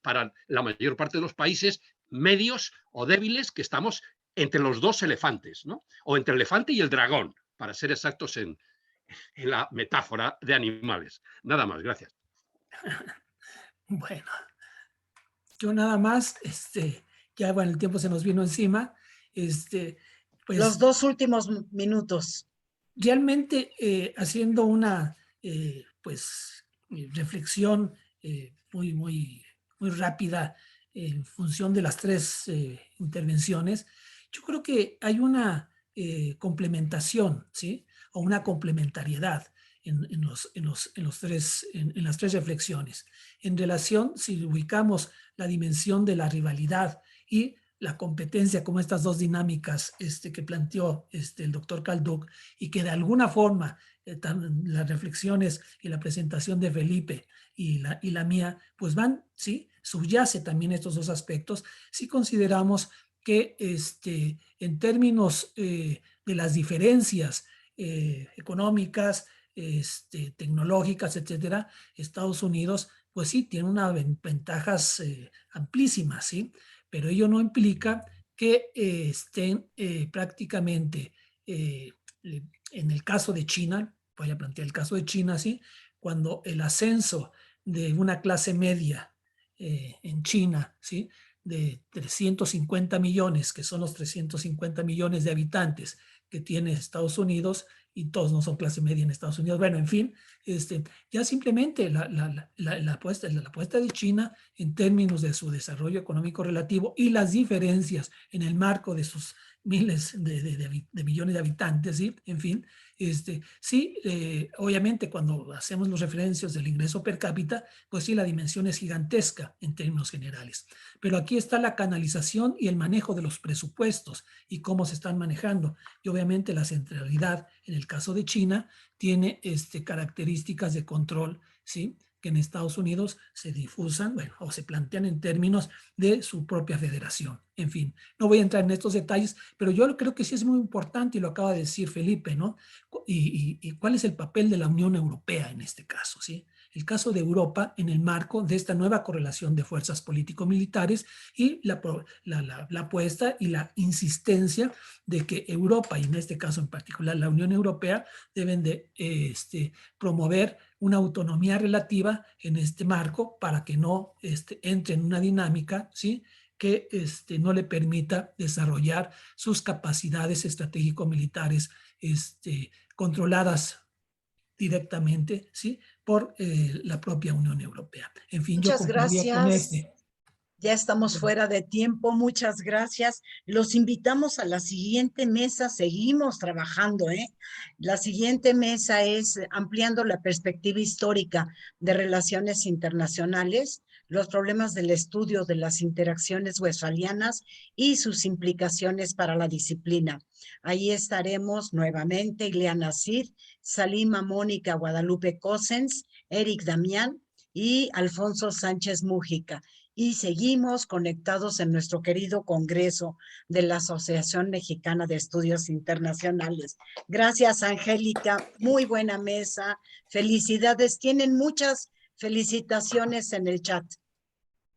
para la mayor parte de los países medios o débiles que estamos entre los dos elefantes, ¿no? O entre el elefante y el dragón, para ser exactos en la metáfora de animales. Nada más, gracias. Bueno, yo nada más, ya bueno, el tiempo se nos vino encima, pues... Los 2 últimos minutos. Realmente haciendo una, pues, reflexión muy rápida en función de las 3 intervenciones, yo creo que hay una complementación, ¿sí? O una complementariedad en las 3 reflexiones. En relación, si ubicamos la dimensión de la rivalidad y la competencia como estas 2 dinámicas que planteó el doctor Kalduk y que de alguna forma las reflexiones y la presentación de Felipe y la mía pues van, ¿sí? Subyace también estos 2 aspectos si consideramos que en términos de las diferencias económicas, tecnológicas, etcétera, Estados Unidos pues sí tiene unas ventajas amplísimas, ¿sí? Pero ello no implica que estén prácticamente, en el caso de China, voy a plantear el caso de China, ¿sí? Cuando el ascenso de una clase media en China, ¿sí? De 350 millones, que son los 350 millones de habitantes que tiene Estados Unidos, y todos no son clase media en Estados Unidos. Bueno, en fin, ya simplemente la apuesta de China en términos de su desarrollo económico relativo y las diferencias en el marco de sus miles de millones de habitantes, ¿sí? En fin, sí, obviamente cuando hacemos los referencias del ingreso per cápita, pues sí, la dimensión es gigantesca en términos generales. Pero aquí está la canalización y el manejo de los presupuestos y cómo se están manejando. Y obviamente la centralidad, en el caso de China, tiene características de control, ¿sí? Que en Estados Unidos se difusan, bueno, o se plantean en términos de su propia federación. En fin, no voy a entrar en estos detalles, pero yo creo que sí es muy importante, y lo acaba de decir Felipe, ¿no? Y cuál es el papel de la Unión Europea en este caso, ¿sí? el caso de Europa en el marco de esta nueva correlación de fuerzas político-militares y la apuesta y la insistencia de que Europa, y en este caso en particular la Unión Europea, deben de promover una autonomía relativa en este marco para que no entre en una dinámica, ¿sí?, que no le permita desarrollar sus capacidades estratégico-militares controladas directamente, ¿sí?, por la propia Unión Europea. En fin, yo Muchas concluiría con gracias. Ya estamos fuera de tiempo. Muchas gracias. Los invitamos a la siguiente mesa. Seguimos trabajando, ¿eh? La siguiente mesa es ampliando la perspectiva histórica de relaciones internacionales, los problemas del estudio de las interacciones westfalianas y sus implicaciones para la disciplina. Ahí estaremos nuevamente Ileana Cid, Salima Mónica Guadalupe Cosens, Eric Damián y Alfonso Sánchez Mújica. Y seguimos conectados en nuestro querido Congreso de la Asociación Mexicana de Estudios Internacionales. Gracias, Angélica. Muy buena mesa. Felicidades. Tienen muchas felicitaciones en el chat.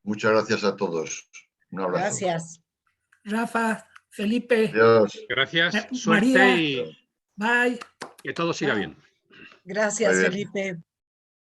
Muchas gracias a todos. Un abrazo. Gracias. Rafa, Felipe. Adiós. Gracias, suerte María. y Bye. que todo siga bien. Gracias, Muy bien. Felipe.